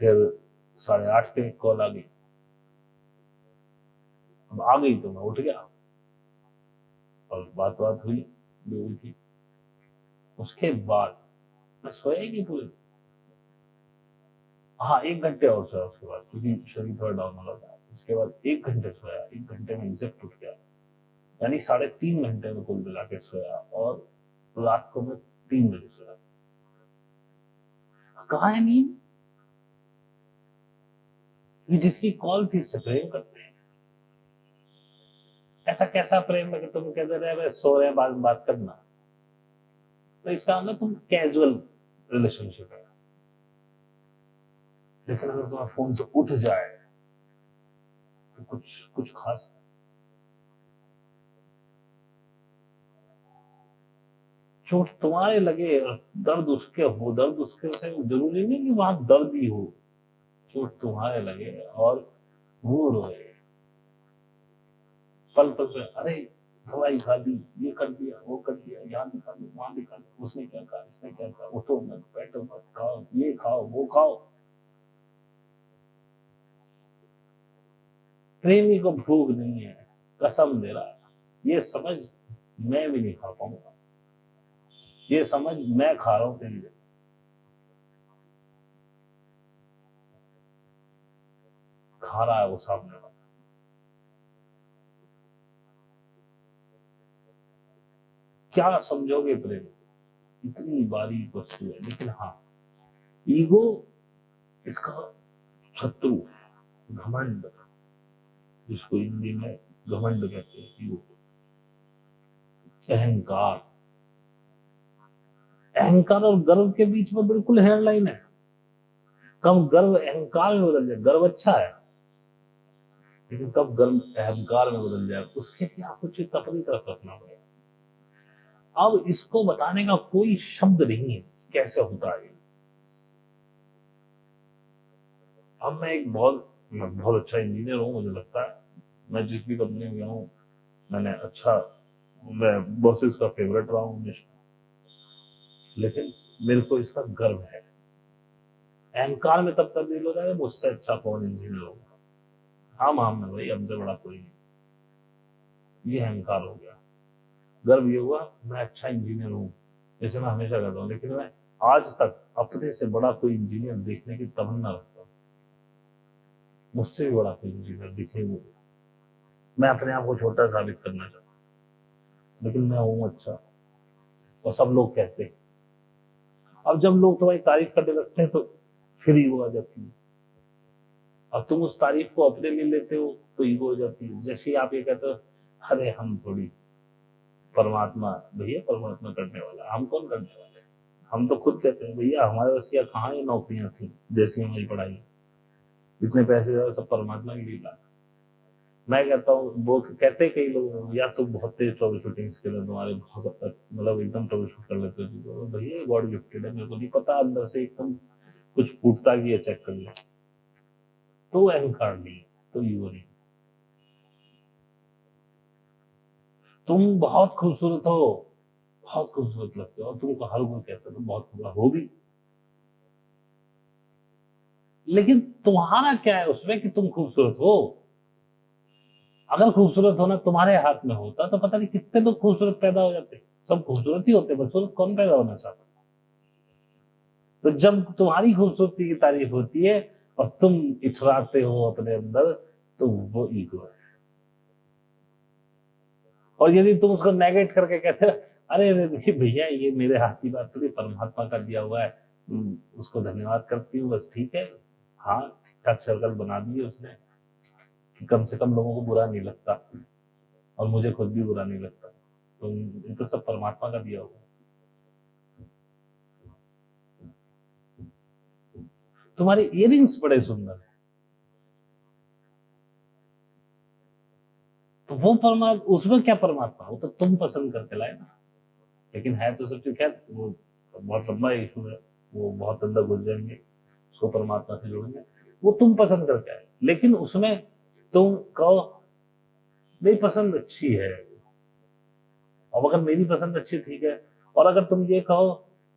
फिर 8:30 पे एक कॉल आ गई, अब आ गई तो मैं उठ गया और बात हुई जो हुई थी। उसके बाद मैं सोया ही नहीं पूरे दिन। हाँ, 1 घंटे और सोया उसके बाद, क्योंकि शरीर थोड़ा डाउन हो रहा था। उसके बाद 1 घंटे सोया, 1 घंटे में एग्जैक्ट उठ गया, यानी 3.5 घंटे में कुल मिला के सोया। और रात को मैं 3 बजे सोया। कहाँ है नींद? ये जिसकी कॉल थी उससे प्रेम करते हैं। ऐसा कैसा प्रेम है कि तुम कहते रहे मैं सो रहे बात करना? तो इसका मतलब तुम कैजुअल रिलेशनशिप है। लेकिन अगर तुम्हारा फोन से उठ जाए तो कुछ खास है। चोट तुम्हारे लगे, दर्द उसके हो, दर्द उसके से जरूरी नहीं कि वहां दर्द ही हो। चोट तुम्हारे लगे और वो रोए पल पल पे, अरे दवाई खा ली, ये कर दिया, वो कर दिया, यहाँ दिखा लो, वहां दिखा लो, उसने क्या कहा, इसने क्या कहा, उठो मत, बैठो मत, खाओ, ये खाओ, वो खाओ। प्रेमी को भूख नहीं है, कसम दे रहा, ये समझ मैं भी नहीं खा पाऊंगा, ये समझ मैं खा रहा हूं तेरी जगह। खा रहा है वो सामने वाला। क्या समझोगे प्रेम? इतनी बारीक वस्तु है। लेकिन हाँ, ईगो इसका शत्रु, घमंड, जिसको हिंदी में घमंड कहते हैं, ईगो, अहंकार। अहंकार और गर्व के बीच में बिल्कुल हेयरलाइन है। कब गर्व अहंकार में बदल जाए, गर्व अच्छा है, लेकिन कब गर्व अहंकार में बदल जाए उसके लिए आपको चित्त अपनी तरफ रखना पड़ेगा। अब इसको बताने का कोई शब्द नहीं है कैसे होता है। अब मैं बहुत अच्छा इंजीनियर हूं, मुझे लगता है। मैं जिस भी कंपनी में गया हूं, मैं बॉसेस का फेवरेट रहा हूं हमेशा। लेकिन मेरे को इसका गर्व है। अहंकार में तब तब्दील हो जाएगा मुझसे अच्छा कौन इंजीनियर होगा। हम में भाई, हमसे बड़ा कोई नहीं। ये अहंकार हो गया। गर्व ये हुआ मैं अच्छा इंजीनियर हूं, जैसे मैं हमेशा कहता हूं। लेकिन मैं आज तक अपने से बड़ा कोई इंजीनियर देखने की तमन्ना रखता हूं। मुझसे भी बड़ा कोई इंजीनियर दिखे मुझे, मैं अपने आप को छोटा साबित करना चाहता हूं, लेकिन मैं हूं अच्छा, और सब लोग कहते हैं। अब जब लोग तुम्हारी तारीफ करने लगते हैं तो फिर ईगो आ जाती है, और तुम उस तारीफ को अपने लिए लेते हो तो ईगो हो जाती है। जैसे ही आप ये कहते हो, अरे हम थोड़ी परमात्मा, भैया परमात्मा करने वाला, हम कौन करने वाले? हम तो खुद कहते हैं भैया हमारे बस क्या, कहाँ ये नौकरियां थी जैसी हमारी पढ़ाई, इतने पैसे सब परमात्मा की लीला। मैं कहता हूँ, वो कहते कई लोग, या तो बहुत तेज ट्रबल शूटिंग स्किल है तुम्हारे, बहुत मतलब एकदम ट्रबल शूट कर लेते हो भैया, गॉड गिफ्टेड है, मेरे को नहीं पता अंदर से एकदम कुछ फूटता की है, चेक कर ले। तो अहंकार नहीं है, तो ईगो नहीं। तुम बहुत खूबसूरत हो, बहुत खूबसूरत लगते हो, और तुमको हर कोई कहता है तुम बहुत खूबसूरत हो भी। लेकिन तुम्हारा क्या है उसमें कि तुम खूबसूरत हो? अगर खूबसूरत होना तुम्हारे हाथ में होता तो पता नहीं कितने लोग खूबसूरत पैदा हो जाते। सब खूबसूरत ही होते, बदसूरत कौन पैदा होना चाहता? तो जब तुम्हारी खूबसूरती की तारीफ होती है और तुम इथराते हो अपने अंदर, तो वो ईगो है। और यदि तुम उसको नेगेट करके कहते हो, अरे भैया ये मेरे हाथ की बात थोड़ी, परमात्मा का दिया हुआ है, उसको धन्यवाद करती हूँ बस, ठीक है। हाँ, ठीक ठाक सर्कल बना दिए उसने कि कम से कम लोगों को बुरा नहीं लगता, और मुझे खुद भी बुरा नहीं लगता। तो ये तो सब परमात्मा का दिया हुआ। तुम्हारे इयरिंग्स बड़े सुंदर है, तो वो परमात्मा, उसमें क्या परमात्मा, वो तो तुम पसंद करके लाए ना। लेकिन है तो सब चीज, खैर वो बहुत लंबा इशू है, वो बहुत अंदर घुस जाएंगे, उसको परमात्मा से जोड़ेंगे। वो तुम पसंद करके आए, लेकिन उसमें तुम कहो मेरी पसंद अच्छी है, अब अगर मेरी पसंद अच्छी ठीक है, और अगर तुम ये कहो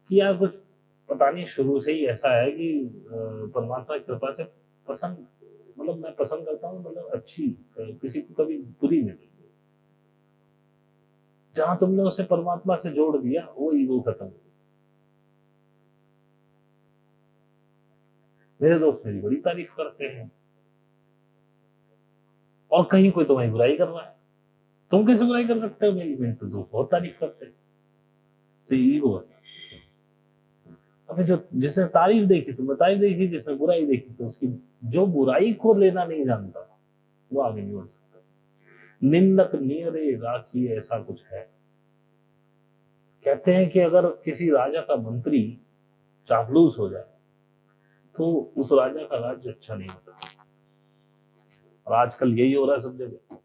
कि यार कुछ पता नहीं शुरू से ही ऐसा है कि परमात्मा की कृपा से पसंद, मतलब मैं पसंद करता हूँ, मतलब अच्छी, किसी को कभी बुरी नहीं लगी। जहां तुमने उसे परमात्मा से जोड़ दिया वो ईगो खत्म हो गई। मेरे दोस्त मेरी बड़ी तारीफ करते हैं और कहीं कोई तुम्हारी बुराई कर रहा है, तुम कैसे बुराई कर सकते हो मेरी? मेरे तो दोस्त बहुत तारीफ करते हैं। तो ईगो है। अबे जो जिसने तारीफ देखी तुमने तारीफ देखी, जिसने बुराई देखी तो उसकी, जो बुराई को लेना नहीं जानता वो आगे नहीं बढ़ सकता। निंदक नियरे राखी, ऐसा कुछ है। कहते हैं कि अगर किसी राजा का मंत्री चापलूस हो जाए तो उस राजा का राज्य अच्छा नहीं होता। और आजकल यही हो रहा है सब जगह।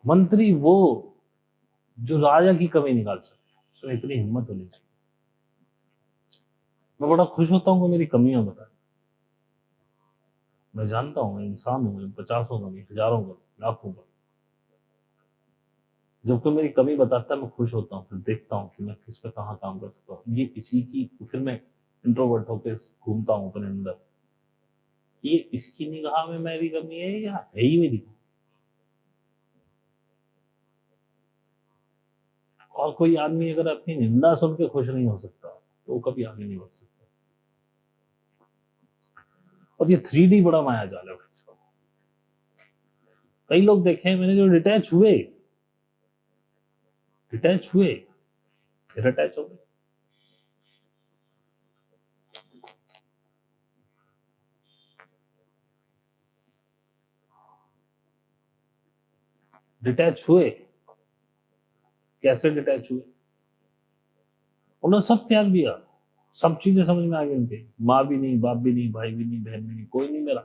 मंत्री वो जो राजा की कमी निकाल सके, उसमें इतनी हिम्मत होनी चाहिए। मैं बड़ा खुश होता हूँ कि मेरी कमियां बताए। मैं जानता हूँ इंसान हूँ, 50 कमी, 1000 कमी, लाखों कमी। जब कोई मेरी कमी बताता है मैं खुश होता हूँ, फिर देखता हूँ कि मैं किस पे कहाँ काम कर सकता हूँ। ये इसी की, फिर मैं इंट्रोवर्ट होकर घूमता हूँ अपने अंदर, ये इसकी निगाह में मेरी कमी है या है ही मेरी कमी। और कोई आदमी अगर अपनी निंदा सुन के खुश नहीं हो सकता तो वो कभी आगे नहीं बढ़ सकता। और ये 3D बड़ा माया जाल है। कई लोग देखे मैंने जो डिटैच हुए फिर अटैच हो गए। डिटैच हुए, कैसे डिटैच हुए? उन्होंने सब त्याग दिया, सब चीजें समझ में आ गई उनके, माँ भी नहीं, बाप भी नहीं, भाई भी नहीं, बहन भी नहीं, कोई नहीं मेरा।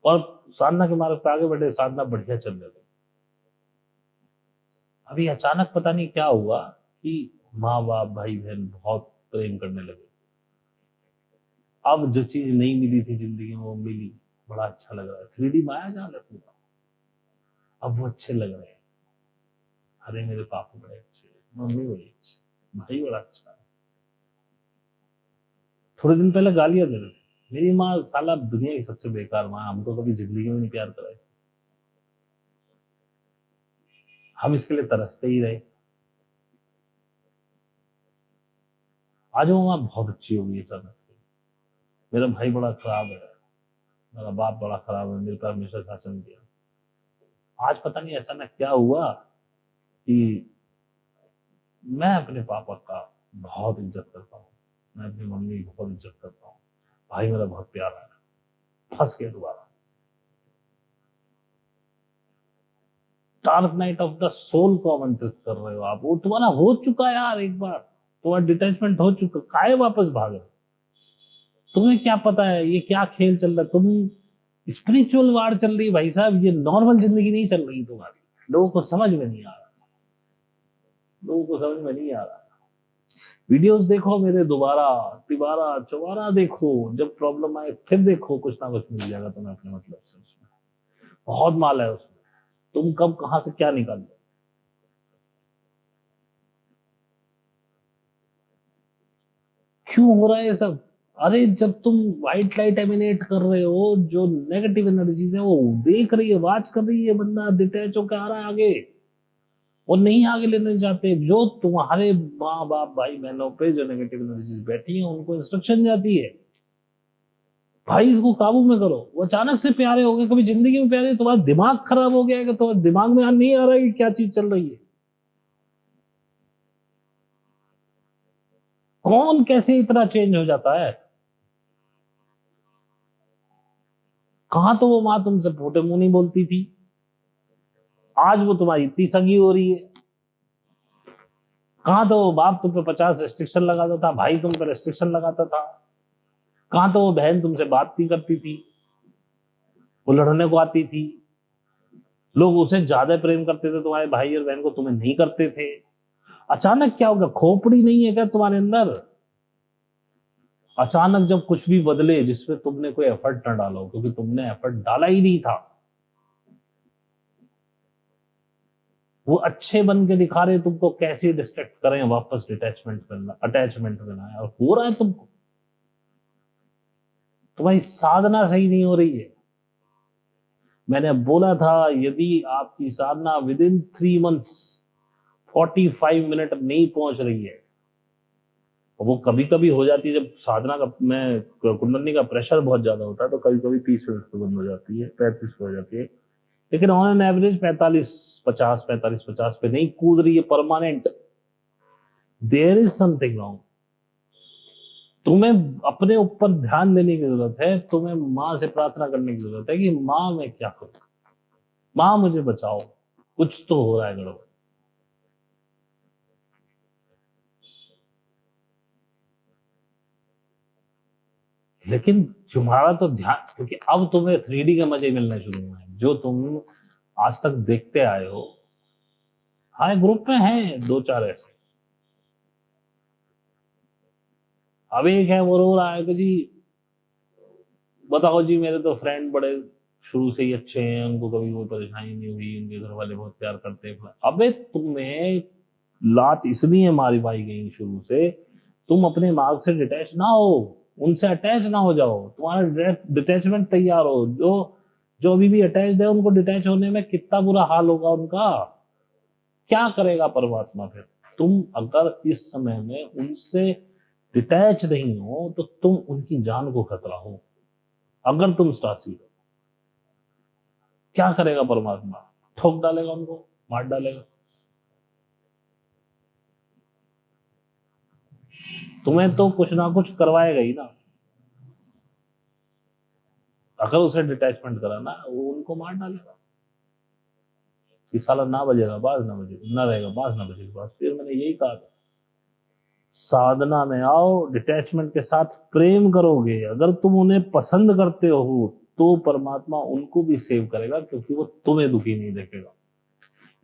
और साधना के मार्ग पे आगे बढ़े, साधना बढ़िया चल रही। अभी अचानक पता नहीं क्या हुआ कि माँ बाप भाई बहन बहुत प्रेम करने लगे। अब जो चीज नहीं मिली थी जिंदगी में वो मिली, बड़ा अच्छा लग रहा है। 3D माया जाल है पूरा। अब वो अच्छे लग रहे हैं। अरे मेरे पापा बड़े अच्छे, मम्मी बड़ी अच्छी, भाई बड़ा अच्छा है। थोड़े दिन पहले गालियां दे रहे थे, मेरी माँ साला दुनिया की सबसे बेकार माँ, हमको कभी जिंदगी में नहीं प्यार करा इसने, हम इसके लिए तरसते ही रहे। आज वो माँ बहुत अच्छी हो गई अचानक से। मेरा भाई बड़ा खराब है, मेरा बाप बड़ा खराब है, मेरे पर हमेशा शासन किया। आज पता नहीं अचानक क्या हुआ कि मैं अपने पापा का बहुत इज्जत करता हूँ, मैं अपनी मम्मी की बहुत इज्जत करता हूँ, भाई मेरा बहुत प्यारा है। फंस गया दोबारा। Dark night of the soul को आमंत्रित कर रहे हो आप। वो तुम्हारा हो चुका है यार, एक बार तुम्हारा डिटैचमेंट हो चुका, काहे वापस भागे? तुम्हें क्या पता है ये क्या खेल चल रहा है? तुम स्पिरिचुअल वार चल रही है भाई साहब, ये नॉर्मल जिंदगी नहीं चल रही तुम्हारी। लोगों को समझ में नहीं आ रहा, लोगों को समझ में नहीं आ रहा। वीडियोस देखो मेरे, दोबारा तिबारा चौबारा देखो, जब प्रॉब्लम आए फिर देखो, कुछ ना कुछ मिल जाएगा तुम्हें अपने मतलब से। उसमें बहुत माल है उसमें, तुम कब कहां से क्या निकाल लो। क्यों हो रहा है ये सब? अरे जब तुम व्हाइट लाइट एमिनेट कर रहे हो, जो नेगेटिव एनर्जीज है वो देख रही है, वाच कर रही है, बंदा डिटैच होकर आ रहा है आगे, वो नहीं आगे लेने जाते। जो तुम्हारे माँ बाप भाई बहनों पे जो नेगेटिव एनर्जीज बैठी है उनको इंस्ट्रक्शन जाती है, भाई इसको काबू में करो। वो अचानक से प्यारे हो गए, कभी जिंदगी में प्यारे, तुम्हारा दिमाग खराब हो गया है कि तुम्हारे दिमाग में नहीं आ रहा है कि क्या चीज चल रही है। कौन कैसे इतना चेंज हो जाता है? कहां तो वो माँ तुमसे फूटे मुंह नहीं बोलती थी, आज वो तुम्हारी इतनी सगी हो रही है। कहां तो वो बाप तुम पे 50 रेस्ट्रिक्शन लगाता था, भाई तुम पे रेस्ट्रिक्शन लगाता था। कहां तो वो बहन तुमसे बात नहीं करती थी, वो लड़ने को आती थी। लोग उसे ज्यादा प्रेम करते थे तुम्हारे भाई और बहन को, तुम्हें नहीं करते थे। अचानक क्या होगा? खोपड़ी नहीं है क्या तुम्हारे अंदर? अचानक जब कुछ भी बदले जिसमें तुमने कोई एफर्ट न डालो, क्योंकि तुमने एफर्ट डाला ही नहीं था, वो अच्छे बन के दिखा रहे तुमको कैसे डिस्ट्रैक्ट करें, वापस अटैचमेंट में लाए, और हो रहा है तुमको। तुम्हारी साधना सही नहीं हो रही है। मैंने बोला था यदि आपकी साधना विद इन 3 मंथ्स 45 मिनट नहीं पहुंच रही है, वो कभी कभी हो जाती है जब साधना का में कुंडली का प्रेशर बहुत ज्यादा होता है, तो कभी कभी 30 मिनट पे बंद हो जाती है, 35 पे हो जाती है, लेकिन ऑन एन एवरेज 45-50 पे नहीं कूद रही है permanent. There is something wrong. तुम्हें अपने ऊपर ध्यान देने की जरूरत है, तुम्हें माँ से प्रार्थना करने की जरूरत है कि माँ मैं क्या करूं, माँ मुझे बचाओ, कुछ तो हो रहा है गड़बड़। लेकिन तुम्हारा तो ध्यान, क्योंकि अब तुम्हें 3D के मजे मिलने शुरू हुए हैं जो तुम आज तक देखते आए हो। हाँ, ग्रुप में हैं 2-4 ऐसे। अब एक है वो रो रहा है कि जी बताओ जी, मेरे तो फ्रेंड बड़े शुरू से ही अच्छे हैं, उनको कभी कोई परेशानी नहीं हुई, उनके घर वाले बहुत प्यार करते हैं। अबे तुम्हें लात इसलिए मारी पाई गई शुरू से, तुम अपने मार्ग से डिटैच ना हो, उनसे अटैच ना हो जाओ, तुम्हारा डिटैचमेंट तैयार हो। जो जो अभी भी अटैच है उनको डिटैच होने में कितना बुरा हाल होगा उनका, क्या करेगा परमात्मा फिर। तुम अगर इस समय में उनसे डिटैच नहीं हो तो तुम उनकी जान को खतरा हो। अगर तुम स्टासी हो, क्या करेगा परमात्मा, ठोक डालेगा उनको, मार डालेगा। तुम्हें तो कुछ ना कुछ करवाएगा ही ना। अगर उसे डिटैचमेंट करा ना, वो उनको मार डालेगा कि साला ना बजेगा बाज ना बजेगा, ना रहेगा बाज ना बजेगा बाज। फिर मैंने यही कहा था, साधना में आओ, डिटैचमेंट के साथ प्रेम करोगे, अगर तुम उन्हें पसंद करते हो तो परमात्मा उनको भी सेव करेगा, क्योंकि वो तुम्हें दुखी नहीं देखेगा।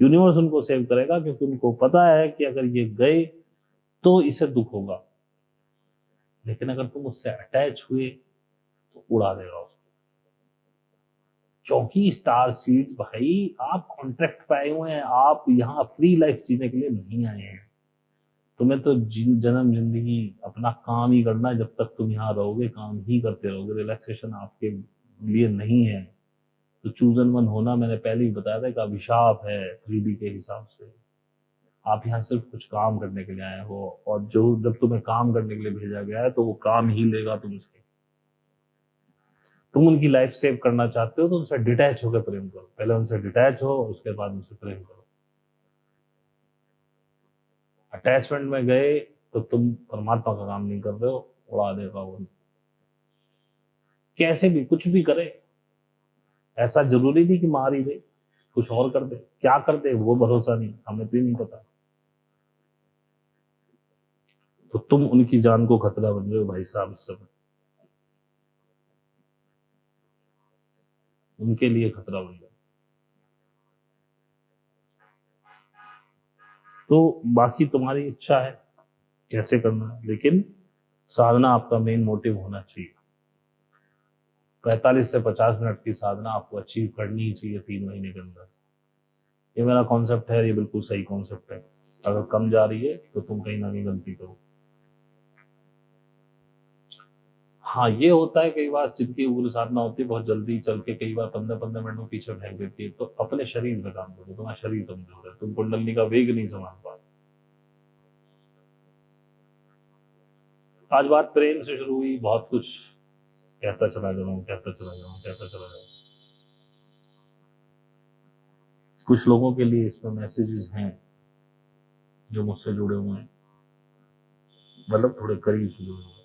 यूनिवर्स उनको सेव करेगा क्योंकि उनको पता है कि अगर ये गए तो इसे दुख होगा, लेकिन अगर तुम उससे अटैच हुए तो उड़ा देगा उसको। क्योंकि स्टार सीड्स भाई, आप कॉन्ट्रैक्ट पे आए हुए हैं, आप यहाँ फ्री लाइफ जीने के लिए नहीं आए हैं। तुम्हें तो जन्म जिंदगी अपना काम ही करना है। जब तक तुम यहाँ रहोगे काम ही करते रहोगे, रिलैक्सेशन आपके लिए नहीं है। तो चूजन वन होना मैंने पहले ही बताया था एक अभिशाप है 3D के हिसाब से। आप यहाँ सिर्फ कुछ काम करने के लिए आए हो, और जो जब तुम्हें काम करने के लिए भेजा गया है तो वो काम ही लेगा तुमसे। तुम उनकी लाइफ सेव करना चाहते हो तो उनसे डिटैच होकर प्रेम करो। पहले उनसे डिटैच हो, उसके बाद उनसे प्रेम करो। अटैचमेंट में गए तो तुम परमात्मा का काम नहीं कर रहे हो, उड़ा देगा वो। कैसे भी कुछ भी करे, ऐसा जरूरी नहीं कि मार ही दे, कुछ और कर दे, क्या कर दे वो भरोसा नहीं, हमें भी नहीं पता। तो तुम उनकी जान को खतरा बन रहे हो भाई साहब इस समय, उनके लिए खतरा बन रहे हो। तो बाकी तुम्हारी इच्छा है कैसे करना है, लेकिन साधना आपका मेन मोटिव होना चाहिए। 45 से 50 मिनट की साधना आपको अचीव करनी ही चाहिए 3 महीने के अंदर। ये मेरा कॉन्सेप्ट है, ये बिल्कुल सही कॉन्सेप्ट है। अगर कम जा रही है तो तुम कहीं ना कहीं गलती करो। हाँ, ये होता है कई बार जिनकी उग्र साधना होती है, बहुत जल्दी चल के कई बार 15-15 मिनट में पीछे फेंक देती है। तो अपने शरीर में काम करो, तुम्हारा शरीर कमजोर है, तुम कुंडली का वेग नहीं संभाल पा। आज बात प्रेम से शुरू हुई, बहुत कुछ कहता चला जाऊं, कहता चला जाऊं, कहता चला जाऊं। कुछ लोगों के लिए इसमें मैसेजेस हैं जो मुझसे जुड़े हुए हैं, मतलब थोड़े करीब से जुड़े हुए हैं।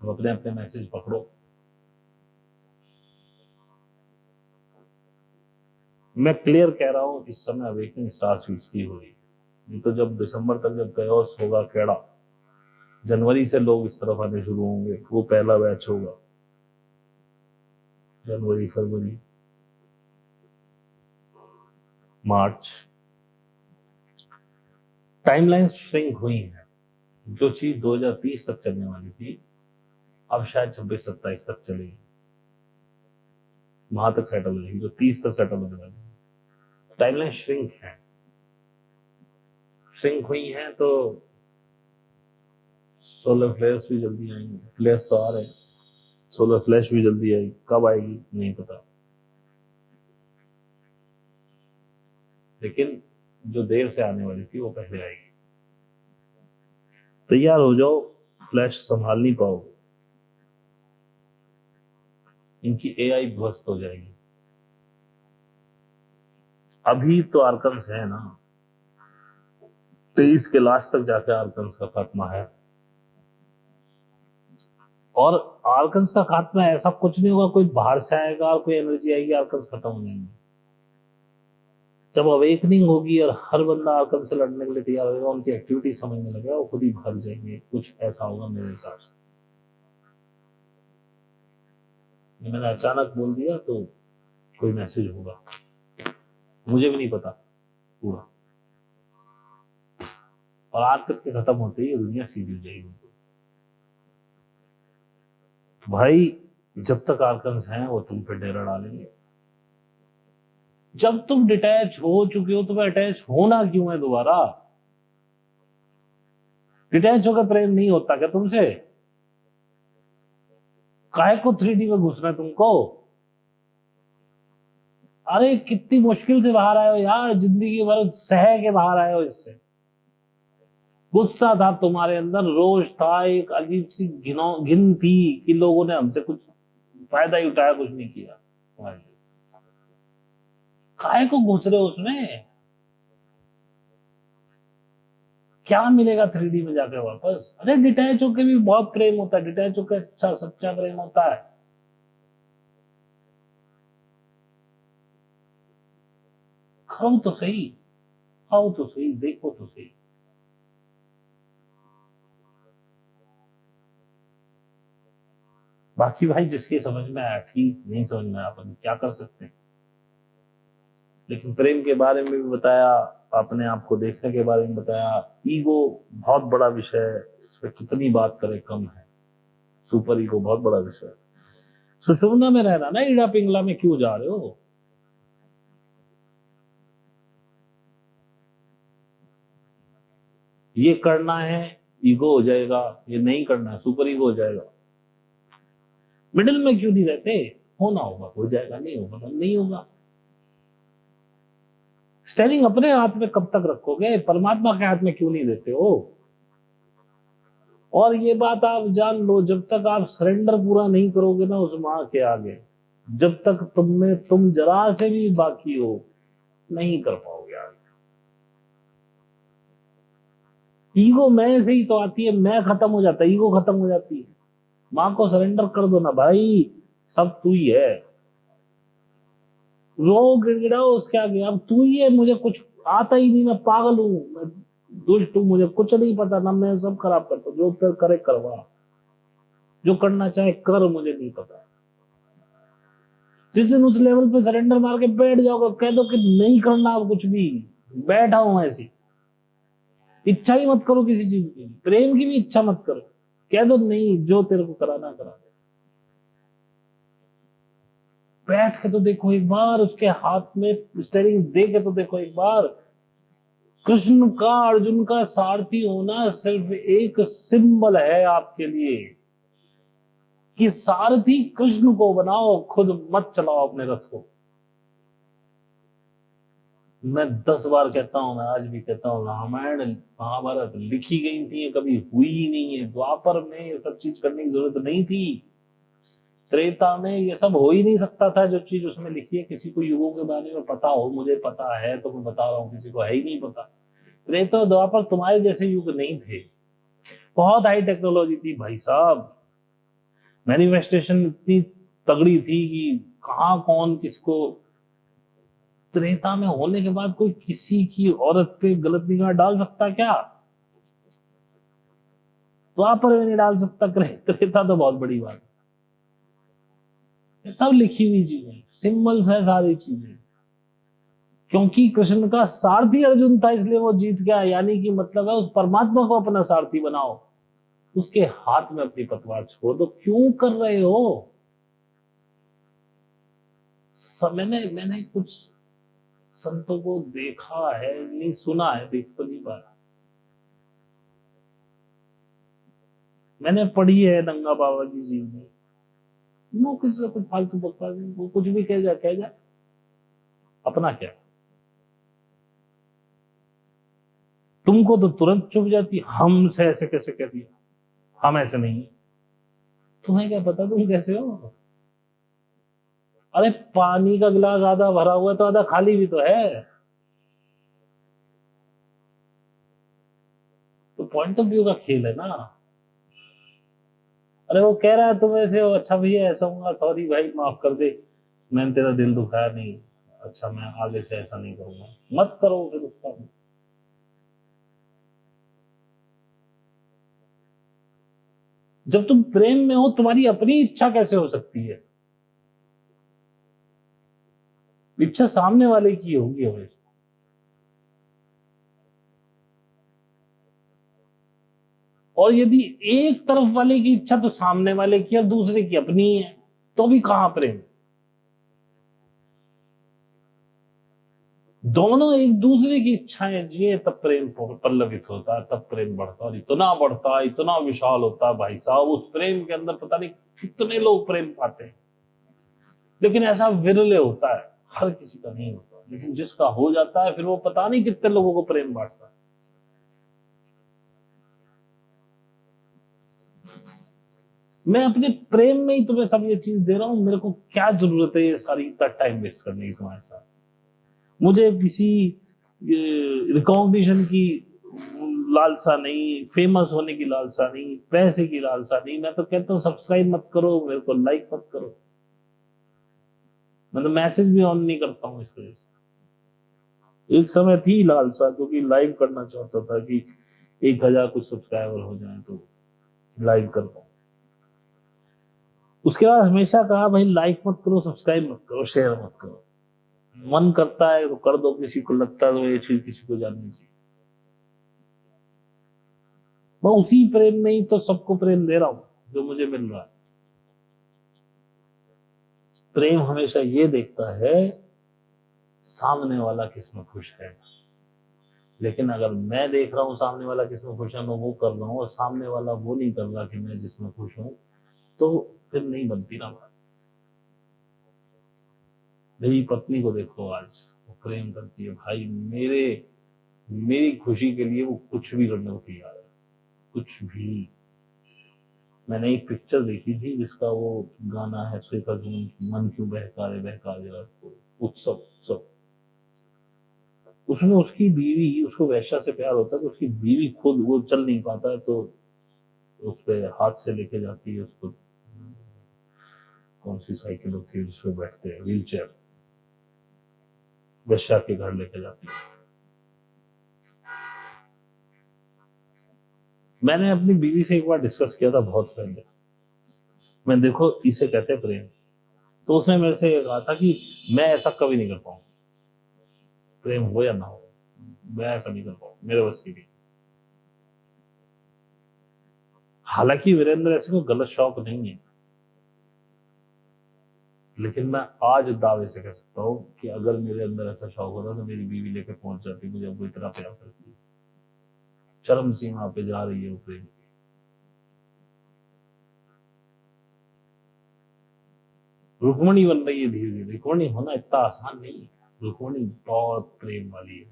अब अपने अपने मैसेज पकड़ो। मैं क्लियर कह रहा हूं, इस समय अवेकनिंग स्टार सीड्स की हो रही है। नहीं तो जब दिसंबर तक जब कयोस होगा खेड़ा, जनवरी से लोग इस तरफ आने शुरू होंगे, वो पहला बैच होगा। जनवरी, फरवरी, मार्च, टाइमलाइन श्रिंक हुई है। जो चीज 2030 तक चलने वाली थी अब शायद 26-27 तक चलेगी, वहां तक सेटल हो जाएगी, जो 30 तक सेटल होने वाली है। टाइमलाइन श्रिंक हुई है, तो सोलर फ्लेयर्स भी जल्दी आएंगे। फ्लेयर्स तो आ रहे हैं, सोलर फ्लैश भी जल्दी आएगी, कब आएगी नहीं पता, लेकिन जो देर से आने वाली थी वो पहले आएगी। तैयार हो जाओ, फ्लैश संभाल नहीं पाओगे, इनकी एआई ध्वस्त हो जाएगी। अभी तो आर्कन्स है ना, 23 के लास्ट तक जाके आर्कन्स का खात्मा है, और आर्कन्स का खात्मा ऐसा कुछ नहीं होगा कोई बाहर से आएगा और कोई एनर्जी आएगी आर्कन्स खत्म हो जाएंगे। जब अवेकनिंग होगी और हर बंदा आर्कन से लड़ने के लिए तैयार होगा, उनकी एक्टिविटी समझने लगेगा, वो खुद ही भाग जाएंगे। कुछ ऐसा होगा मेरे हिसाब से। मैंने अचानक बोल दिया तो कोई मैसेज होगा, मुझे भी नहीं पता पूरा, और आज करके खत्म होते ही दुनिया सीधी हो जाएगी। भाई जब तक आर्कन्स हैं वो तुम पे डेरा डालेंगे। जब तुम डिटैच हो चुके हो, तुम्हें अटैच होना क्यों है दोबारा? डिटैच होकर प्रेम नहीं होता क्या तुमसे? काहे को 3D में घुसना है तुमको? अरे कितनी मुश्किल से बाहर आए हो यार, जिंदगी भर सह के बाहर आए हो इससे। गुस्सा था तुम्हारे अंदर, रोष था, एक अजीब सी घिन थी कि लोगों ने हमसे कुछ फायदा ही उठाया, कुछ नहीं किया। काहे को घुस रहे हो उसमें? क्या मिलेगा 3D में जाके वापस? अरे डिटैच होके भी बहुत प्रेम होता है, डिटैच होके अच्छा सच्चा प्रेम होता है। खाओ तो सही, आओ तो सही, देखो तो सही। बाकी भाई जिसकी समझ में आया ठीक, नहीं समझ में आया अपन क्या कर सकते हैं। लेकिन प्रेम के बारे में भी बताया, अपने आप को देखने के बारे में बताया। ईगो बहुत बड़ा विषय है, इस पर कितनी बात करें कम है। सुपर ईगो बहुत बड़ा विषय है। सुषुम्ना में रहना ना, ईड़ा पिंगला में क्यों जा रहे हो? ये करना है ईगो हो जाएगा, ये नहीं करना है सुपर ईगो हो जाएगा। मिडिल में क्यों नहीं रहते? होना होगा हो जाएगा, नहीं होगा नहीं होगा। स्टेयरिंग अपने हाथ में कब तक रखोगे? परमात्मा के हाथ में क्यों नहीं देते हो? और ये बात आप जान लो, जब तक आप सरेंडर पूरा नहीं करोगे ना उस मां के आगे, जब तक तुम जरा से भी बाकी हो, नहीं कर पाओगे आगे। ईगो मैं से ही तो आती है, मैं खत्म हो जाता है, ईगो खत्म हो जाती है। मां को सरेंडर कर दो ना भाई, सब तू ही है। रो गिड़गिड़ाओ उसके आगे, अब तू ही है, मुझे कुछ आता ही नहीं, मैं पागल हूं, मैं दुष्ट हूं, मुझे कुछ नहीं पता ना, मैं सब खराब करता हूं, जो तेरे करे करवा, जो करना चाहे कर, मुझे नहीं पता। जिस दिन उस लेवल पे सरेंडर मार के बैठ जाओगे, कह दो कि नहीं करना अब कुछ भी, बैठा हूं ऐसी, इच्छा ही मत करो किसी चीज की, प्रेम की भी इच्छा मत करो, कह दो नहीं, जो तेरे को कराना करा दे। बैठ के तो देखो एक बार, उसके हाथ में स्टेयरिंग दे के तो देखो एक बार। कृष्ण का, अर्जुन का सारथी होना सिर्फ एक सिंबल है आपके लिए, कि सारथी कृष्ण को बनाओ, खुद मत चलाओ अपने रथ को। मैं 10 बार कहता हूं, मैं आज भी कहता हूं, रामायण महाभारत लिखी गई थी, कभी हुई ही नहीं है। द्वापर में ये सब चीज करने की जरूरत नहीं थी, त्रेता में ये सब हो ही नहीं सकता था जो चीज उसमें लिखी है। किसी को युगों के बारे में पता हो, मुझे पता है तो मैं बता रहा हूँ, किसी को है ही नहीं पता। त्रेता द्वापर तुम्हारे जैसे युग नहीं थे, बहुत हाई टेक्नोलॉजी थी भाई साहब, मैनिफेस्टेशन इतनी तगड़ी थी कि कहाँ कौन किसको। त्रेता में होने के बाद कोई किसी की औरत पे गलत निगाह डाल सकता क्या? द्वापर में नहीं डाल सकता, त्रेता तो बहुत बड़ी बात है। ये सब लिखी हुई चीजें, सिंबल्स है सारी चीजें। क्योंकि कृष्ण का सारथी अर्जुन था इसलिए वो जीत गया, यानी कि मतलब है उस परमात्मा को अपना सारथी बनाओ, उसके हाथ में अपनी पतवार छोड़ दो। क्यों कर रहे हो? मैंने कुछ संतों को देखा है नहीं, सुना है, देख तो नहीं पाया। मैंने पढ़ी है नंगा बाबा की जीवनी, वो किसी से कुछ फालतू बकवास नहीं, वो कुछ भी कह जा अपना क्या। तुमको तो तुरंत चुप जाती, हमसे ऐसे कैसे कह दिया, हम ऐसे नहीं है। तुम्हें क्या पता तुम कैसे हो? अरे पानी का गिलास आधा भरा हुआ तो आधा खाली भी तो है। तो पॉइंट ऑफ व्यू का खेल है ना। अरे वो कह रहा है तुम ऐसे हो, अच्छा भैया ऐसा हूँ, सॉरी भाई माफ कर दे, मैंने तेरा दिल दुखाया नहीं, अच्छा मैं आगे से ऐसा नहीं करूंगा, मत करो फिर उसका। जब तुम प्रेम में हो, तुम्हारी अपनी इच्छा कैसे हो सकती है? इच्छा सामने वाले की होगी हमेशा। और यदि एक तरफ वाले की इच्छा तो सामने वाले की और दूसरे की अपनी है, तो भी कहां प्रेम? दोनों एक दूसरे की इच्छाएं जिए तब प्रेम पल्लवित होता है, तब प्रेम बढ़ता है, और इतना बढ़ता है, इतना विशाल होता है भाई साहब, उस प्रेम के अंदर पता नहीं कितने लोग प्रेम पाते हैं। लेकिन ऐसा विरले होता है, हर किसी का नहीं होता, लेकिन जिसका हो जाता है फिर वो पता नहीं कितने लोगों को प्रेम बांटता है। मैं अपने प्रेम में ही तुम्हें सब ये चीज दे रहा हूं, मेरे को क्या जरूरत है ये सारी इतना टाइम वेस्ट करने की तुम्हारे साथ? मुझे किसी रिकॉग्निशन की लालसा नहीं, फेमस होने की लालसा नहीं, पैसे की लालसा नहीं। मैं तो कहता हूँ सब्सक्राइब मत करो, मेरे को लाइक मत करो। मैं तो मैसेज भी ऑन नहीं करता हूँ इस वजह से। एक समय थी लालसा, क्योंकि लाइव करना चाहता था कि 1000 कुछ सब्सक्राइबर हो जाए तो लाइव कर पाऊँ। उसके बाद हमेशा कहा भाई लाइक मत करो, सब्सक्राइब मत करो, शेयर मत करो। मन करता है तो कर दो, किसी को लगता है तो ये चीज किसी को जाननी चाहिए। मैं उसी प्रेम में ही तो सबको प्रेम दे रहा हूं जो मुझे मिल रहा है। प्रेम हमेशा ये देखता है सामने वाला किसमें खुश है। लेकिन अगर मैं देख रहा हूं सामने वाला किसमें खुश है, मैं वो कर रहा हूं, और सामने वाला वो नहीं कर रहा कि मैं जिसमें खुश हूं, तो फिर नहीं बनती ना बात। मेरी पत्नी को देखो, आज वो प्रेम करती है भाई, मेरी खुशी के लिए वो कुछ भी करने को तैयार है, कुछ भी। मैंने एक पिक्चर देखी थी जिसका वो गाना है शेखर सुमन की, मन क्यों बहका दे रात को, उत्सव उत्सव। उसमें उसकी बीवी, उसको वैश्या से प्यार होता है, तो उसकी बीवी खुद वो चल नहीं पाता है तो उस पे हाथ से लेके जाती है उसको, कौन सी साइकिल होती है जिसपे बैठते हैं, व्हील चेयर, वैश्या के घर लेके जाती है। मैंने अपनी बीवी से एक बार डिस्कस किया था बहुत पहले, मैं देखो इसे कहते हैं प्रेम। तो उसने मेरे से कहा था कि मैं ऐसा कभी नहीं कर पाऊंगा, प्रेम हो या ना हो, मैं ऐसा नहीं कर पाऊंगा, मेरे बस की नहीं। हालांकि मेरे अंदर ऐसे कोई गलत शौक नहीं है, लेकिन मैं आज दावे से कह सकता हूं कि अगर मेरे अंदर ऐसा शौक होता तो मेरी बीवी लेकर पहुंच जाती मुझे, वो इतना प्यार करती। चरम सीमा पे जा रही है वो प्रेम। रुक्मणी बन रही है धीरे धीरे। रुक्मणी होना इतना आसान नहीं है। रुक्मणी बहुत प्रेम वाली है,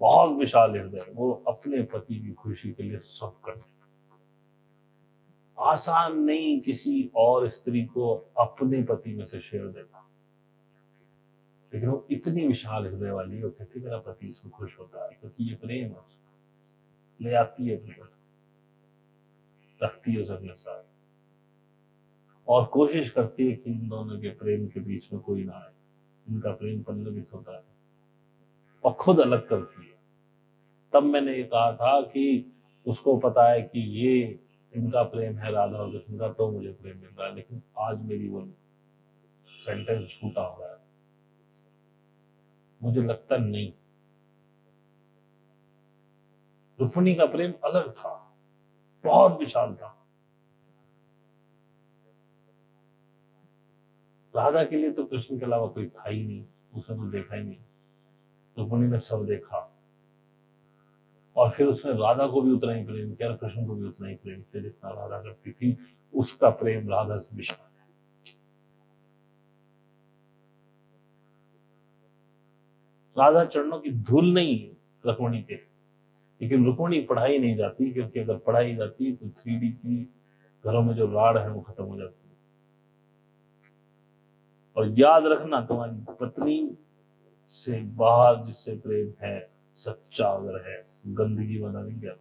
बहुत विशाल हृदय है, वो अपने पति की खुशी के लिए सब करती है। आसान नहीं किसी और स्त्री को अपने पति में से शेयर देना, लेकिन वो इतनी विशाल हृदय वाली है, वो कहती मेरा पति इसमें खुश होता है, क्योंकि ये प्रेम है उसका। ले आती है अपने घर, रखती है उसे अपने साथ, और कोशिश करती है कि इन दोनों के प्रेम के बीच में कोई ना आए, इनका प्रेम पल्लवित होता है, और खुद अलग करती है। तब मैंने ये कहा था कि उसको पता है कि ये इनका प्रेम है राधा और कृष्ण का, तो मुझे प्रेम मिल रहा है। लेकिन आज मेरी वो सेंटेंस झूठा हो रहा है, मुझे लगता नहीं। रुक्मिणी का प्रेम अलग था, बहुत विशाल था। राधा के लिए तो कृष्ण के अलावा कोई था ही नहीं, उसने तो देखा ही नहीं। रुक्मिणी ने सब देखा और फिर उसने राधा को भी उतना ही प्रेम किया और कृष्ण को भी उतना ही प्रेम किया जितना राधा करती थी। उसका प्रेम राधा से विशाल है। राधा चरणों की धूल नहीं रुक्मिणी के, लेकिन रुक्मिणी पढ़ाई नहीं जाती, क्योंकि अगर पढ़ाई जाती तो 3D की घरों में जो राड है वो खत्म हो जाती है। और याद रखना, तुम्हारी पत्नी से बाहर जिससे प्रेम है, सच्चा अगर है, गंदगी वाला नहीं क्या,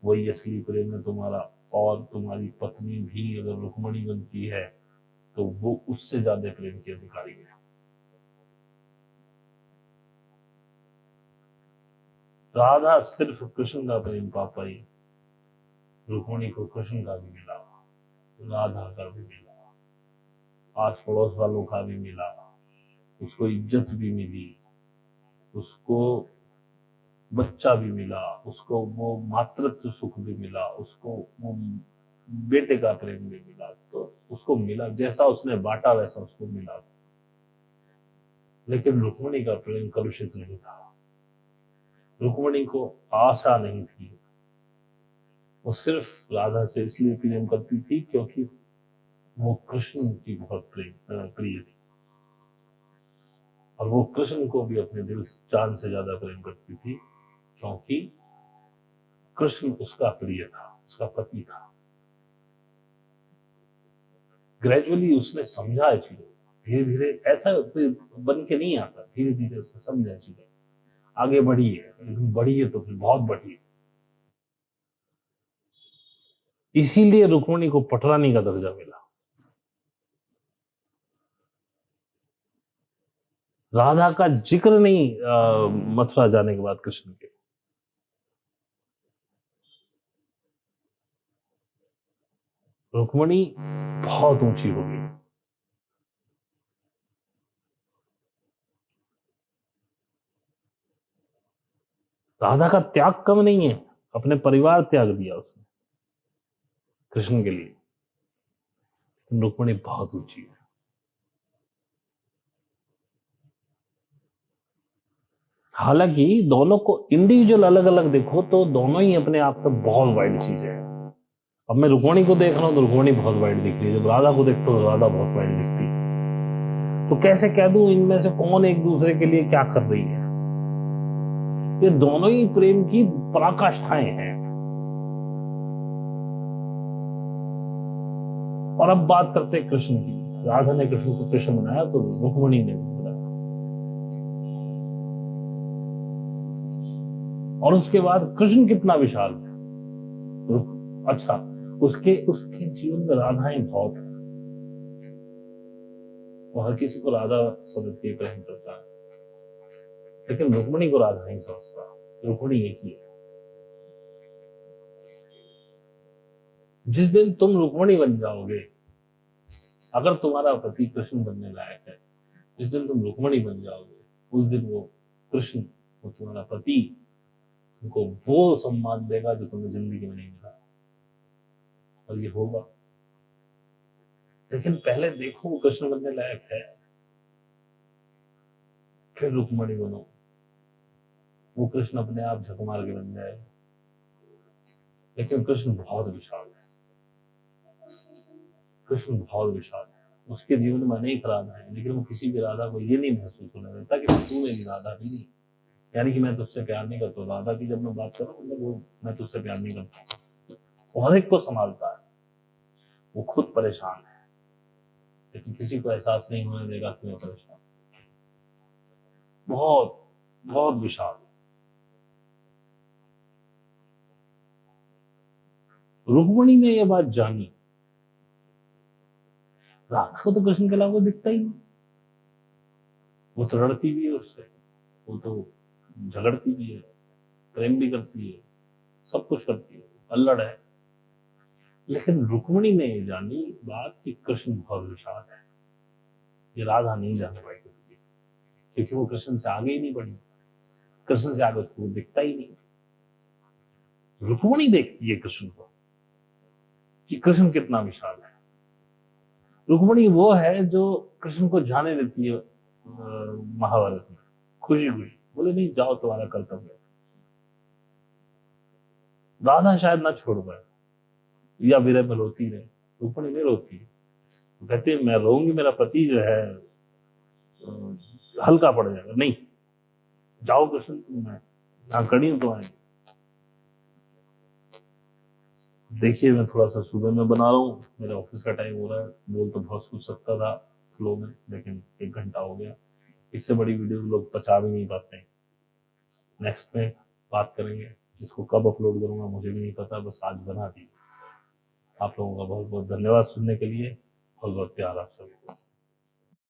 वही असली प्रेम है तुम्हारा। और तुम्हारी पत्नी भी अगर रुक्मिणी बनती है तो वो उससे ज्यादा प्रेम की अधिकारी है। राधा सिर्फ कृष्ण का प्रेम पा पाई, रुक्मिणी को कृष्ण का भी मिला, राधा का भी मिला, आस पड़ोस वालों का भी मिला, उसको इज्जत भी मिली, उसको बच्चा भी मिला, उसको वो मातृत्व सुख भी मिला, उसको वो बेटे का प्रेम भी मिला। तो उसको मिला, जैसा उसने बांटा वैसा उसको मिला। लेकिन रुक्मिणी का प्रेम कलुषित नहीं था। रुक्मिणी को आशा नहीं थी, वो सिर्फ राधा से इसलिए प्रेम करती थी क्योंकि वो कृष्ण की बहुत प्रिय थी, और वो कृष्ण को भी अपने दिल जान से ज्यादा प्रेम करती थी, क्योंकि कृष्ण उसका प्रिय था, उसका पति था। ग्रेजुअली उसने समझा है चीजों, धीरे धीरे, ऐसा बन के नहीं आता, धीरे धीरे उसने समझा चीजें, आगे बढ़ी है, लेकिन बढ़ी है तो फिर बहुत बढ़ी है। इसीलिए रुक्मिणी को पटरानी का दर्जा मिला। राधा का जिक्र नहीं मथुरा जाने के बाद कृष्ण के। रुक्मिणी बहुत ऊंची हो गई। राधा का त्याग कम नहीं है, अपने परिवार त्याग दिया उसने कृष्ण के लिए। रुक्मिणी बहुत ऊंची है। हालांकि दोनों को इंडिविजुअल अलग अलग देखो तो दोनों ही अपने आप में बहुत वाइड चीजें हैं। अब मैं रुक्मिणी को देख रहा हूं तो रुक्मिणी बहुत वाइड दिख रही है, जब राधा को देखता हूं तो राधा बहुत वाइड दिखती है। तो कैसे कह दूं इनमें से कौन एक दूसरे के लिए क्या कर रही है? ये दोनों ही प्रेम की पराकाष्ठाएं हैं। और अब बात करते हैं कृष्ण की। राधा ने कृष्ण को कृष्ण बनाया तो रुक्मिणी ने बनाया। और उसके बाद कृष्ण कितना विशाल है। अच्छा, उसके जीवन में राधाएं बहुत है। वो हर किसी को राधा समझ के प्रेम करता है, लेकिन रुक्मिणी को राधा नहीं समझता। रुक्मिणी एक ही है। जिस दिन तुम रुक्मिणी बन जाओगे, अगर तुम्हारा पति कृष्ण बनने लायक है, जिस दिन तुम रुक्मिणी बन जाओगे, उस दिन वो कृष्ण, वो तुम्हारा पति, तुमको वो सम्मान देगा जो तुम्हें जिंदगी में नहीं मिला, और ये होगा। लेकिन पहले देखो वो कृष्ण बनने लायक है, फिर रुक्मिणी बनो। वो कृष्ण अपने आप झक मार के बन जाएगा। लेकिन कृष्ण बहुत विशाल है। कृष्ण बहुत विशाल है। उसके जीवन में अनेक राधा है, लेकिन वो किसी भी राधा को ये नहीं महसूस होने देता कि तू मेरी राधा नहीं, यानी कि मैं तुझसे प्यार नहीं करता। राधा की जब मैं बात कर रहा हूँ, मतलब वो मैं तुझसे प्यार नहीं करता। वो हर एक को संभालता है, वो खुद परेशान है, लेकिन किसी को एहसास नहीं होने देगा कि मैं परेशान। बहुत बहुत विशाल। रुक्मिणी ने यह बात जानी। राधा को तो कृष्ण के अलावा दिखता ही नहीं। वो तो लड़ती भी है उससे, वो तो झगड़ती भी है, प्रेम भी करती है, सब कुछ करती है, अल्लड़ है। लेकिन रुक्मिणी ने ये जानी बात कि कृष्ण बहुत विशाल है। ये राधा नहीं जान पाई, क्योंकि वो कृष्ण से आगे ही नहीं बढ़ी। कृष्ण से आगे उसको दिखता ही नहीं। रुक्मिणी देखती है कृष्ण को कि कृष्ण कितना विशाल है। रुक्मिणी वो है जो कृष्ण को जाने देती है महाभारत में, खुशी खुशी बोले नहीं जाओ, तुम्हारा कर्तव्य है। राधा शायद ना छोड़ पाए, या विरह में रोती रहे, रुक्मणी नहीं रोती है। कहते मैं रोऊंगी, मेरा पति जो है हल्का पड़ जाएगा। नहीं, जाओ कृष्ण, तुम मैं यहाँ खड़ी हूं तुम्हारी। देखिए मैं थोड़ा सा सुबह में बना रहा हूँ, मेरे ऑफिस का टाइम हो रहा है। बोल तो बहुत कुछ सकता था फ्लो में, लेकिन 1 घंटा हो गया। इससे बड़ी वीडियो लोग पचा भी नहीं पाते। नेक्स्ट में बात करेंगे, इसको कब अपलोड करूंगा मुझे भी नहीं पता, बस आज बना दी। आप लोगों का बहुत बहुत धन्यवाद सुनने के लिए, बहुत बहुत प्यार आप सभी को।